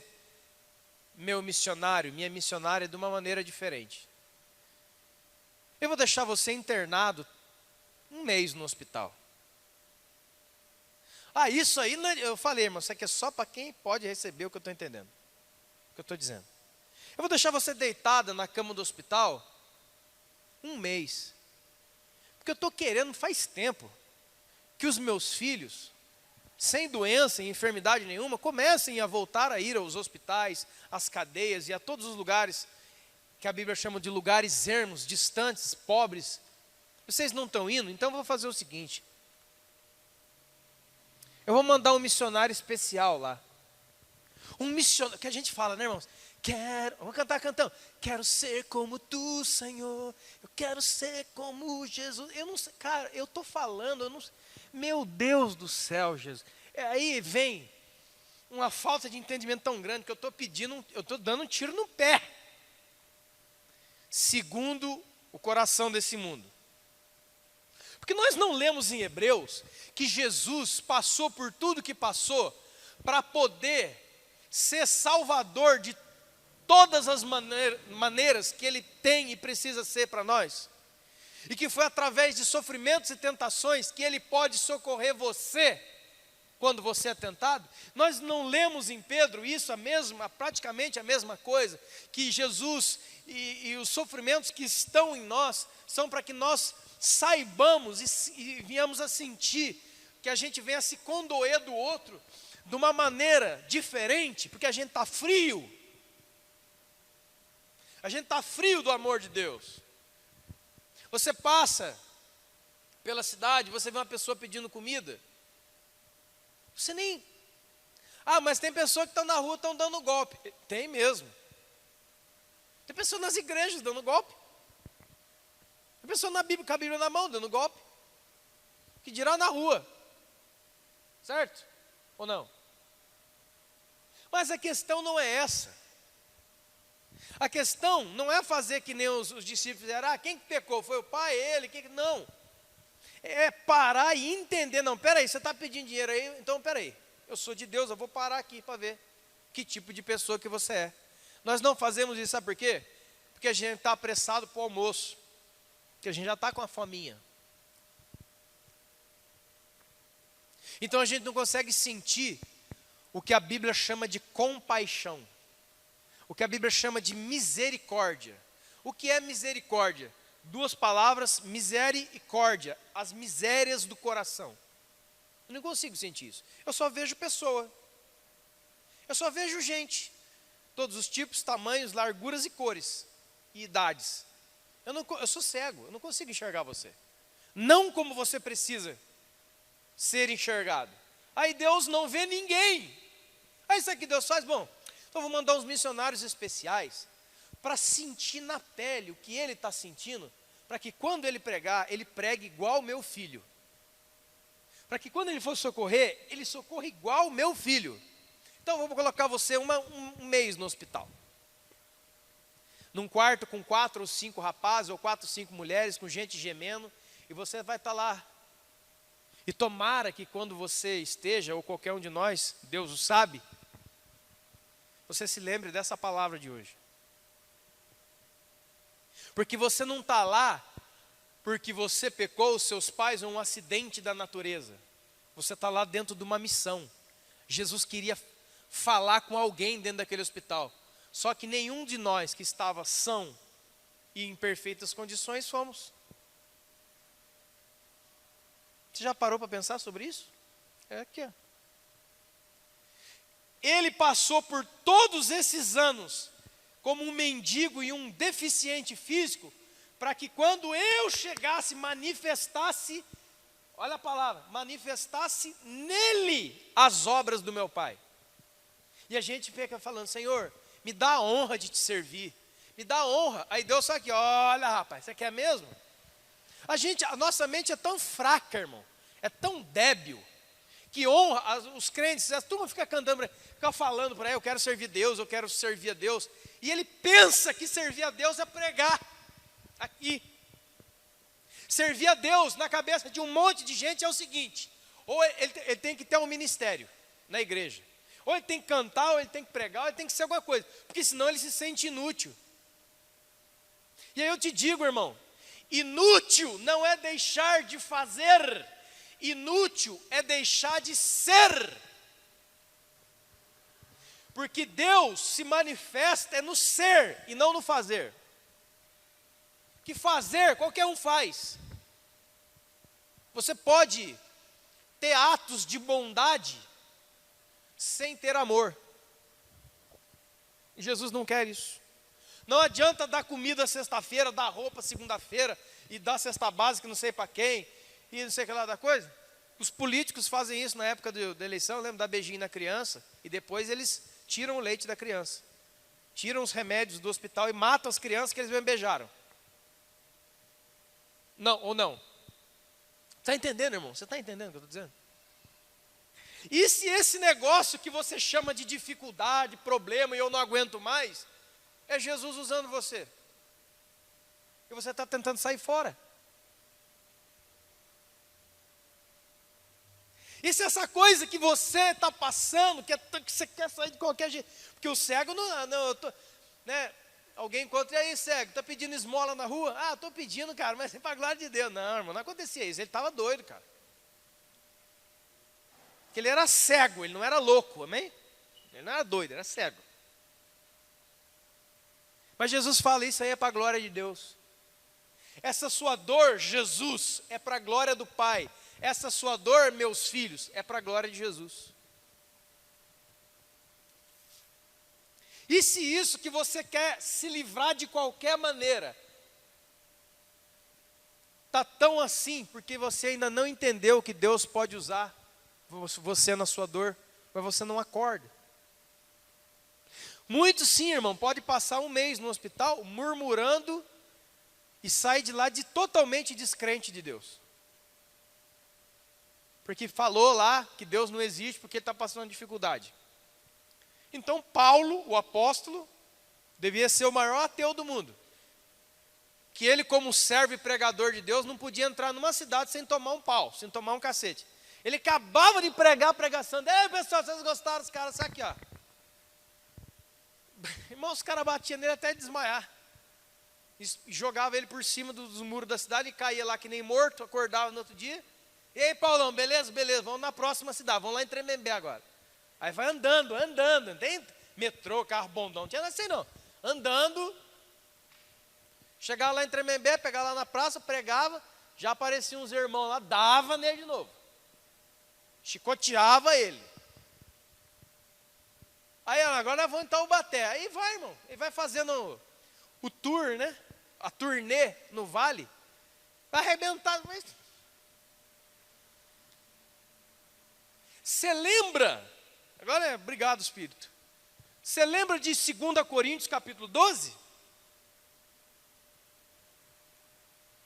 meu missionário, minha missionária, de uma maneira diferente. Eu vou deixar você internado 1 mês no hospital. Ah, isso aí, eu falei, irmão, isso aqui é só para quem pode receber o que eu estou entendendo, o que eu estou dizendo. Eu vou deixar você deitada na cama do hospital 1 mês. Porque eu estou querendo, faz tempo, que os meus filhos, sem doença e enfermidade nenhuma, comecem a voltar a ir aos hospitais, às cadeias e a todos os lugares que a Bíblia chama de lugares ermos, distantes, pobres. Vocês não estão indo? Então eu vou fazer o seguinte. Eu vou mandar um missionário especial lá. Um missionário, que a gente fala, né, irmãos? Vamos cantar cantando. Quero ser como tu, Senhor. Eu quero ser como Jesus. Eu não sei, cara, eu estou falando, eu não sei. Meu Deus do céu, Jesus. Aí vem uma falta de entendimento tão grande que eu estou pedindo, eu estou dando um tiro no pé. Segundo o coração desse mundo. Porque nós não lemos em Hebreus que Jesus passou por tudo que passou para poder ser salvador de todas as maneiras que Ele tem e precisa ser para nós. E que foi através de sofrimentos e tentações que Ele pode socorrer você quando você é tentado. Nós não lemos em Pedro isso, praticamente a mesma coisa, que Jesus e os sofrimentos que estão em nós são para que nós saibamos e venhamos a sentir, que a gente venha a se condoer do outro de uma maneira diferente, porque a gente está frio. A gente está frio do amor de Deus. Você passa pela cidade, você vê uma pessoa pedindo comida. Você nem... Ah, mas tem pessoas que estão na rua, estão dando golpe. Tem mesmo. Tem pessoas nas igrejas dando golpe. Tem pessoas com a Bíblia na mão dando golpe. Que dirá na rua. Certo? Ou não? Mas a questão não é essa. A questão não é fazer que nem os discípulos fizeram. Ah, quem que pecou? Foi o pai, ele? Não. É parar e entender. Não, peraí, você está pedindo dinheiro aí? Então peraí, eu sou de Deus, eu vou parar aqui para ver que tipo de pessoa que você é. Nós não fazemos isso, sabe por quê? Porque a gente está apressado para o almoço. Porque a gente já está com a fominha. Então a gente não consegue sentir o que a Bíblia chama de compaixão. O que a Bíblia chama de misericórdia. O que é misericórdia? 2 palavras, misericórdia, as misérias do coração. Eu não consigo sentir isso. Eu só vejo pessoa. Eu só vejo gente. Todos os tipos, tamanhos, larguras e cores. E idades. Eu sou cego, eu não consigo enxergar você. Não como você precisa ser enxergado. Aí Deus não vê ninguém. Aí isso aqui Deus faz, bom, então eu vou mandar uns missionários especiais para sentir na pele o que ele está sentindo, para que quando ele pregar, ele pregue igual o meu filho. Para que quando ele for socorrer, ele socorra igual o meu filho. Então eu vou colocar você um mês no hospital. Num quarto com 4 ou 5 rapazes, ou 4 ou 5 mulheres, com gente gemendo, e você vai estar lá. E tomara que quando você esteja, ou qualquer um de nós, Deus o sabe, você se lembre dessa palavra de hoje. Porque você não está lá porque você pecou, os seus pais, ou um acidente da natureza. Você está lá dentro de uma missão. Jesus queria falar com alguém dentro daquele hospital. Só que nenhum de nós que estava são e em perfeitas condições fomos. Você já parou para pensar sobre isso? É aqui, ó. Ele passou por todos esses anos como um mendigo e um deficiente físico, para que quando eu chegasse, manifestasse, olha a palavra, manifestasse nele as obras do meu Pai. E a gente fica falando, Senhor, me dá a honra de te servir, me dá a honra. Aí Deus só aqui, olha rapaz, você quer mesmo? A nossa mente é tão fraca, irmão, é tão débil, que honra, os crentes, a turma fica cantando, fica falando para ele, eu quero servir Deus, eu quero servir a Deus, e ele pensa que servir a Deus é pregar aqui. Servir a Deus na cabeça de um monte de gente é o seguinte: Ou ele tem que ter um ministério na igreja. Ou ele tem que cantar, ou ele tem que pregar, ou ele tem que ser alguma coisa. Porque senão ele se sente inútil. E aí eu te digo, irmão, inútil não é deixar de fazer, inútil é deixar de ser. Porque Deus se manifesta no ser e não no fazer. Que fazer, qualquer um faz. Você pode ter atos de bondade sem ter amor. E Jesus não quer isso. Não adianta dar comida sexta-feira, dar roupa segunda-feira e dar cesta básica não sei para quem e não sei o que lá da coisa. Os políticos fazem isso na época da eleição, lembra? Dar beijinho na criança e depois eles tiram o leite da criança. Tiram os remédios do hospital e matam as crianças que eles mesmo beijaram. Não, ou não? Está entendendo, irmão? Você está entendendo o que eu estou dizendo? E se esse negócio que você chama de dificuldade, problema e eu não aguento mais, é Jesus usando você? E você está tentando sair fora. E se essa coisa que você está passando, que você quer sair de qualquer jeito, porque o cego né? Alguém encontra, e aí cego, está pedindo esmola na rua? Ah, estou pedindo, cara, mas é para a glória de Deus. Não, irmão, não acontecia isso, ele estava doido, cara. Porque ele era cego, ele não era louco, amém? Ele não era doido, era cego. Mas Jesus fala, isso aí é para a glória de Deus. Essa sua dor, Jesus, é para a glória do Pai. Essa sua dor, meus filhos, é para a glória de Jesus. E se isso que você quer se livrar de qualquer maneira, está tão assim, porque você ainda não entendeu que Deus pode usar você na sua dor, mas você não acorda. Muitos sim, irmão, pode passar um mês no hospital murmurando e sai de lá totalmente descrente de Deus. Porque falou lá que Deus não existe porque ele está passando dificuldade. Então Paulo, o apóstolo, devia ser o maior ateu do mundo. Que ele, como servo e pregador de Deus, não podia entrar numa cidade sem tomar um pau, sem tomar um cacete. Ele acabava de pregar a pregação. Ei, pessoal, vocês gostaram dos caras? Aqui, ó. Irmão, os caras batiam nele até desmaiar. E jogava ele por cima dos muros da cidade e caía lá que nem morto, acordava no outro dia. E aí, Paulão, beleza? Beleza, vamos na próxima cidade, vamos lá em Tremembé agora. Aí vai andando, não tem metrô, carro bondão, não tinha nada assim não. Andando, chegava lá em Tremembé, pegava lá na praça, pregava, já apareciam uns irmãos lá, dava nele de novo. Chicoteava ele. Aí, agora nós vamos em Taubaté. Aí vai, irmão, ele vai fazendo o tour, né? A turnê no vale, vai arrebentar. Mas você lembra? Agora obrigado, Espírito. Você lembra de 2 Coríntios capítulo 12?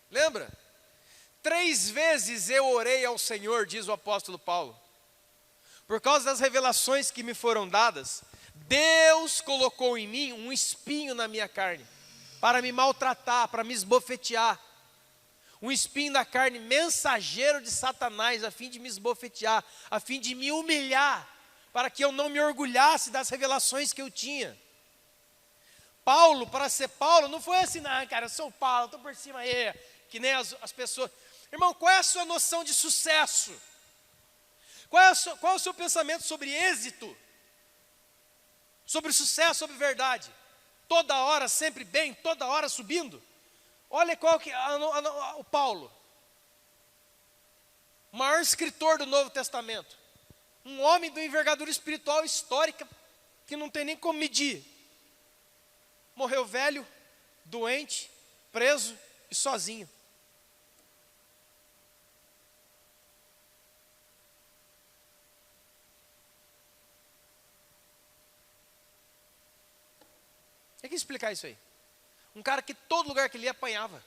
Lembra? 3 vezes eu orei ao Senhor, diz o apóstolo Paulo. Por causa das revelações que me foram dadas, Deus colocou em mim um espinho na minha carne, para me maltratar, para me esbofetear. Um espinho da carne, mensageiro de Satanás, a fim de me esbofetear, a fim de me humilhar, para que eu não me orgulhasse das revelações que eu tinha. Paulo, para ser Paulo, não foi assim, não, cara, eu sou Paulo, estou por cima aí, que nem as pessoas. Irmão, qual é a sua noção de sucesso? Qual é o seu pensamento sobre êxito? Sobre sucesso, sobre verdade? Toda hora sempre bem, toda hora subindo? Olha qual que o Paulo, o maior escritor do Novo Testamento, um homem de envergadura espiritual histórica, que não tem nem como medir. Morreu velho, doente, preso e sozinho. Tem que explicar isso aí. Um cara que todo lugar que ele ia apanhava,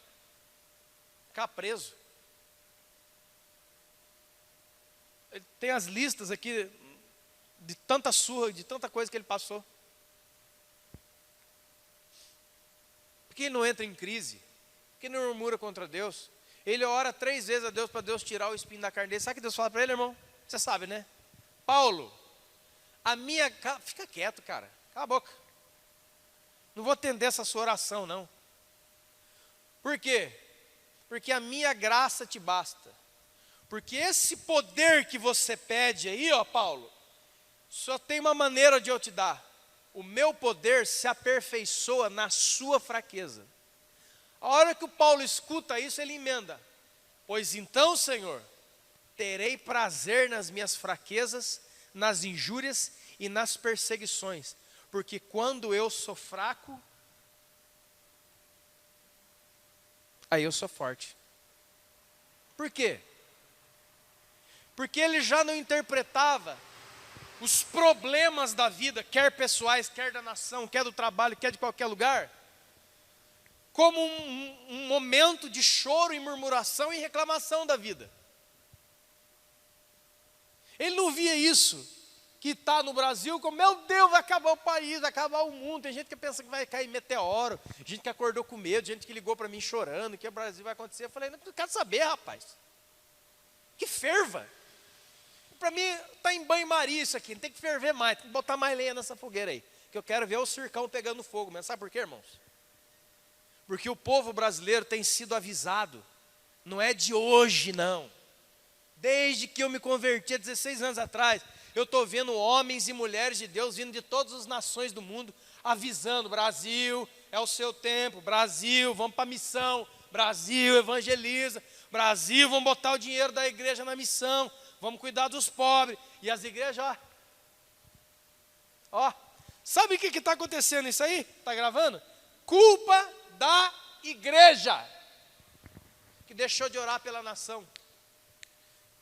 ficava preso. Ele tem as listas aqui de tanta surra, de tanta coisa que ele passou. Por que ele não entra em crise? Por que ele não murmura contra Deus? Ele ora 3 vezes a Deus para Deus tirar o espinho da carne dele. Sabe o que Deus fala para ele, irmão? Você sabe, né? Paulo, fica quieto, cara. Cala a boca. Não vou atender essa sua oração, não. Por quê? Porque a minha graça te basta. Porque esse poder que você pede aí, ó, Paulo, só tem uma maneira de eu te dar. O meu poder se aperfeiçoa na sua fraqueza. A hora que o Paulo escuta isso, ele emenda. Pois então, Senhor, terei prazer nas minhas fraquezas, nas injúrias e nas perseguições. Porque quando eu sou fraco, aí eu sou forte. Por quê? Porque ele já não interpretava os problemas da vida, quer pessoais, quer da nação, quer do trabalho, quer de qualquer lugar, como um momento de choro e murmuração e reclamação da vida. Ele não via isso, que está no Brasil, como, meu Deus, vai acabar o país, vai acabar o mundo. Tem gente que pensa que vai cair meteoro, gente que acordou com medo, gente que ligou para mim chorando, que o Brasil vai acontecer. Eu falei, não quero saber, rapaz. Que ferva. Para mim, está em banho-maria isso aqui, não tem que ferver mais, tem que botar mais lenha nessa fogueira aí. Que eu quero ver o circão pegando fogo. Mas sabe por quê, irmãos? Porque o povo brasileiro tem sido avisado. Não é de hoje, não. Desde que eu me converti há 16 anos atrás, eu estou vendo homens e mulheres de Deus vindo de todas as nações do mundo, avisando, Brasil, é o seu tempo, Brasil, vamos para a missão, Brasil, evangeliza, Brasil, vamos botar o dinheiro da igreja na missão, vamos cuidar dos pobres. E as igrejas, ó, sabe o que está acontecendo isso aí? Está gravando? Culpa da igreja, que deixou de orar pela nação.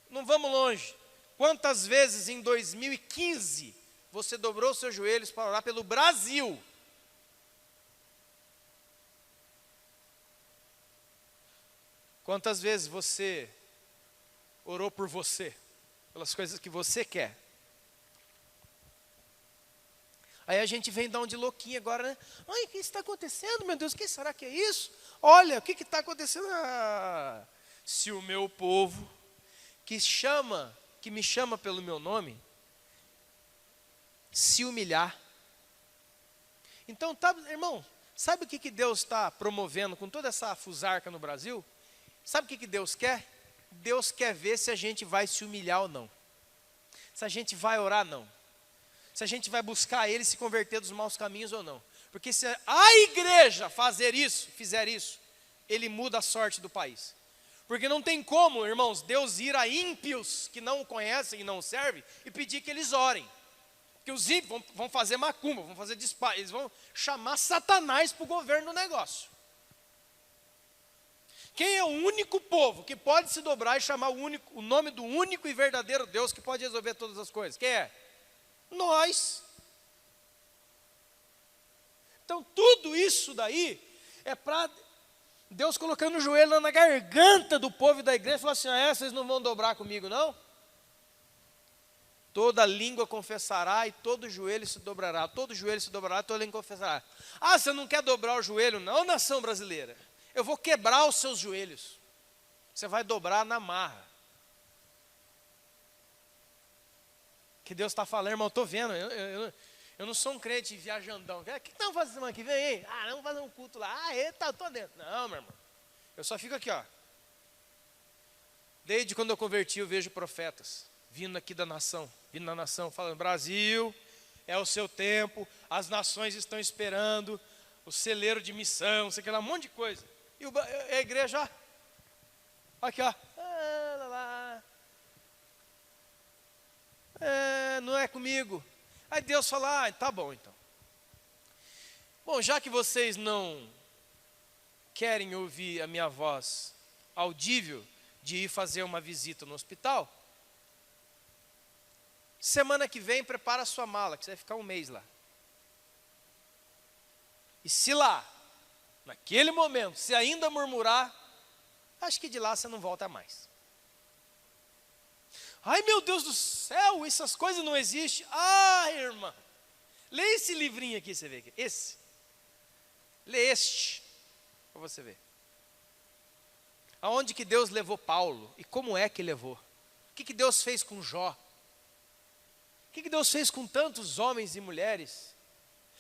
Não vamos longe. Quantas vezes em 2015 você dobrou seus joelhos para orar pelo Brasil? Quantas vezes você orou por você, pelas coisas que você quer? Aí a gente vem dar um de louquinho agora, né? Ai, o que está acontecendo, meu Deus? O que será que é isso? Olha, o que está acontecendo? Se o meu povo, que me chama pelo meu nome, se humilhar. Então, irmão, sabe o que Deus está promovendo com toda essa fusarca no Brasil? Sabe o que Deus quer? Deus quer ver se a gente vai se humilhar ou não. Se a gente vai orar ou não. Se a gente vai buscar Ele se converter dos maus caminhos ou não. Porque se a igreja fizer isso, Ele muda a sorte do país. Porque não tem como, irmãos, Deus ir a ímpios que não o conhecem e não o servem e pedir que eles orem. Porque os ímpios vão fazer macumba, vão fazer disparo, eles vão chamar Satanás para o governo do negócio. Quem é o único povo que pode se dobrar e chamar o nome do único e verdadeiro Deus que pode resolver todas as coisas? Quem é? Nós. Então tudo isso daí é para Deus colocando o joelho na garganta do povo e da igreja e falando assim, vocês não vão dobrar comigo não? Toda língua confessará e todo joelho se dobrará. Todo joelho se dobrará, toda língua confessará. Você não quer dobrar o joelho não, nação brasileira? Eu vou quebrar os seus joelhos. Você vai dobrar na marra. Que Deus está falando, irmão, eu estou vendo. Eu não sou um crente viajandão. O que estão fazendo semana que vem aí? Vamos fazer um culto lá. Eita, estou dentro. Não, meu irmão. Eu só fico aqui, ó. Desde quando eu converti, eu vejo profetas vindo aqui da nação, vindo da nação, falando, Brasil, é o seu tempo, as nações estão esperando, o celeiro de missão, sei lá, um monte de coisa. E a igreja, ó, aqui, ó. Não é comigo. Aí Deus fala, tá bom então. Bom, já que vocês não querem ouvir a minha voz audível de ir fazer uma visita no hospital, semana que vem prepara a sua mala, que você vai ficar um mês lá. E se lá, naquele momento, se ainda murmurar, acho que de lá você não volta mais. Ai, meu Deus do céu, essas coisas não existem. Irmã, lê esse livrinho aqui, você vê aqui. Esse. Lê este, para você ver. Aonde que Deus levou Paulo? E como é que levou? O que Deus fez com Jó? O que Deus fez com tantos homens e mulheres?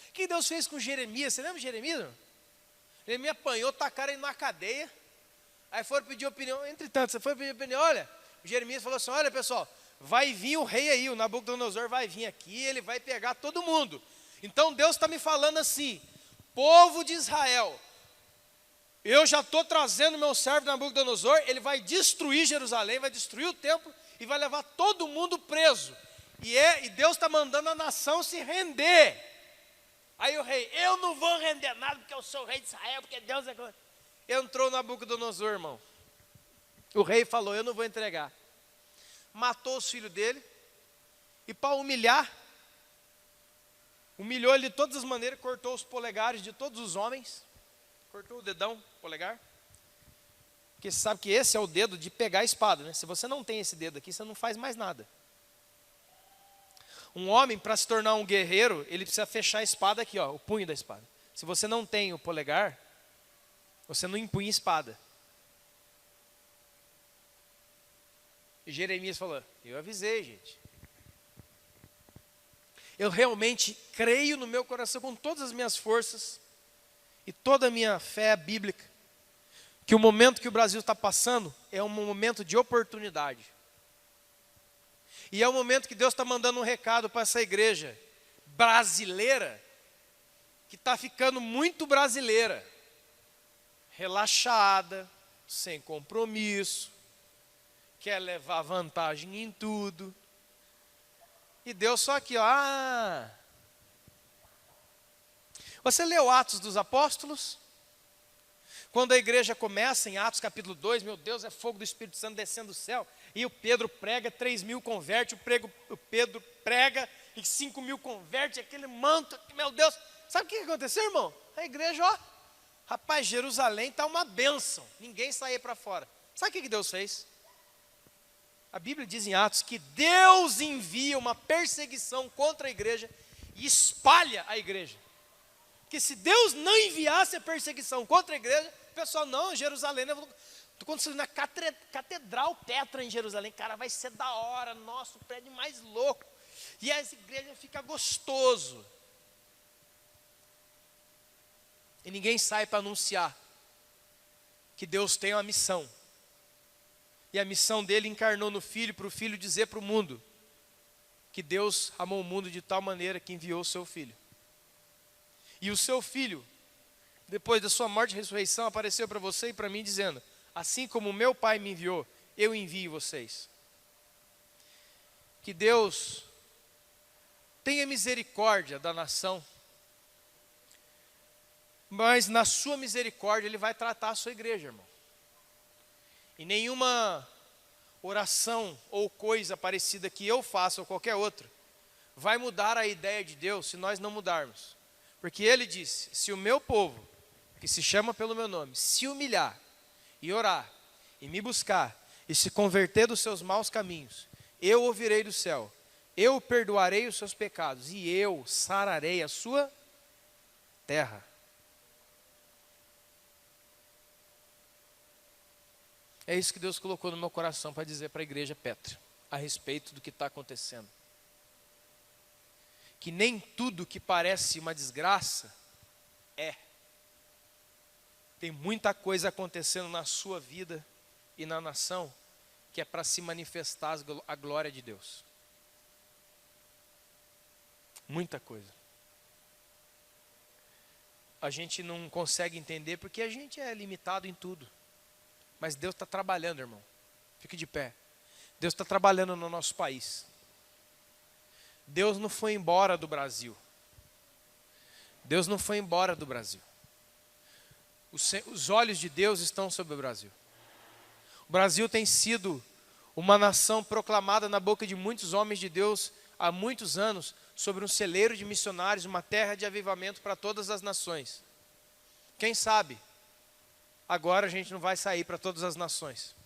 O que Deus fez com Jeremias? Você lembra de Jeremias? Jeremias apanhou, tacaram ele na cadeia. Aí foram pedir opinião. Entretanto, você foi pedir opinião. Olha, Jeremias falou assim, olha pessoal, vai vir o rei aí, o Nabucodonosor vai vir aqui, ele vai pegar todo mundo. Então Deus está me falando assim, povo de Israel, eu já estou trazendo meu servo Nabucodonosor, ele vai destruir Jerusalém, vai destruir o templo e vai levar todo mundo preso. E Deus está mandando a nação se render. Aí o rei, eu não vou render nada porque eu sou o rei de Israel, porque Deus é... Entrou Nabucodonosor, irmão. O rei falou, eu não vou entregar. Matou os filhos dele. E para humilhar, humilhou ele de todas as maneiras, cortou os polegares de todos os homens. Cortou o dedão, polegar. Porque você sabe que esse é o dedo de pegar a espada, né? Se você não tem esse dedo aqui, você não faz mais nada. Um homem, para se tornar um guerreiro, ele precisa fechar a espada aqui, ó, o punho da espada. Se você não tem o polegar, você não empunha a espada. E Jeremias falou, eu avisei, gente. Eu realmente creio no meu coração com todas as minhas forças e toda a minha fé bíblica, que o momento que o Brasil está passando é um momento de oportunidade. E é o momento que Deus está mandando um recado para essa igreja brasileira, que está ficando muito brasileira, relaxada, sem compromisso, quer levar vantagem em tudo. E Deus só aqui, ó. Você leu Atos dos Apóstolos? Quando a igreja começa, em Atos capítulo 2, meu Deus, é fogo do Espírito Santo descendo do céu. E o Pedro prega, 3.000 converte, o Pedro prega e 5.000 converte, aquele manto, meu Deus. Sabe o que aconteceu, irmão? A igreja, ó, rapaz, Jerusalém está uma bênção, ninguém saía para fora. Sabe o que Deus fez? A Bíblia diz em Atos que Deus envia uma perseguição contra a igreja e espalha a igreja. Porque se Deus não enviasse a perseguição contra a igreja, o pessoal, não, Jerusalém, estou construindo na Catedral Petra em Jerusalém, cara, vai ser da hora, nosso prédio mais louco. E essa igreja fica gostoso. E ninguém sai para anunciar que Deus tem uma missão. E a missão dele encarnou no Filho, para o Filho dizer para o mundo que Deus amou o mundo de tal maneira que enviou o seu Filho. E o seu Filho, depois da sua morte e ressurreição, apareceu para você e para mim dizendo, assim como o meu Pai me enviou, eu envio vocês. Que Deus tenha misericórdia da nação, mas na sua misericórdia Ele vai tratar a sua igreja, irmão. E nenhuma oração ou coisa parecida que eu faça ou qualquer outra vai mudar a ideia de Deus se nós não mudarmos. Porque Ele disse, se o meu povo, que se chama pelo meu nome, se humilhar e orar e me buscar e se converter dos seus maus caminhos, eu ouvirei do céu, eu perdoarei os seus pecados e eu sararei a sua terra. É isso que Deus colocou no meu coração para dizer para a igreja Petra, a respeito do que está acontecendo. Que nem tudo que parece uma desgraça é. Tem muita coisa acontecendo na sua vida e na nação que é para se manifestar a glória de Deus. Muita coisa. A gente não consegue entender porque a gente é limitado em tudo. Mas Deus está trabalhando, irmão. Fique de pé. Deus está trabalhando no nosso país. Deus não foi embora do Brasil. Deus não foi embora do Brasil. Os olhos de Deus estão sobre o Brasil. O Brasil tem sido uma nação proclamada na boca de muitos homens de Deus há muitos anos sobre um celeiro de missionários, uma terra de avivamento para todas as nações. Quem sabe, agora a gente não vai sair para todas as nações.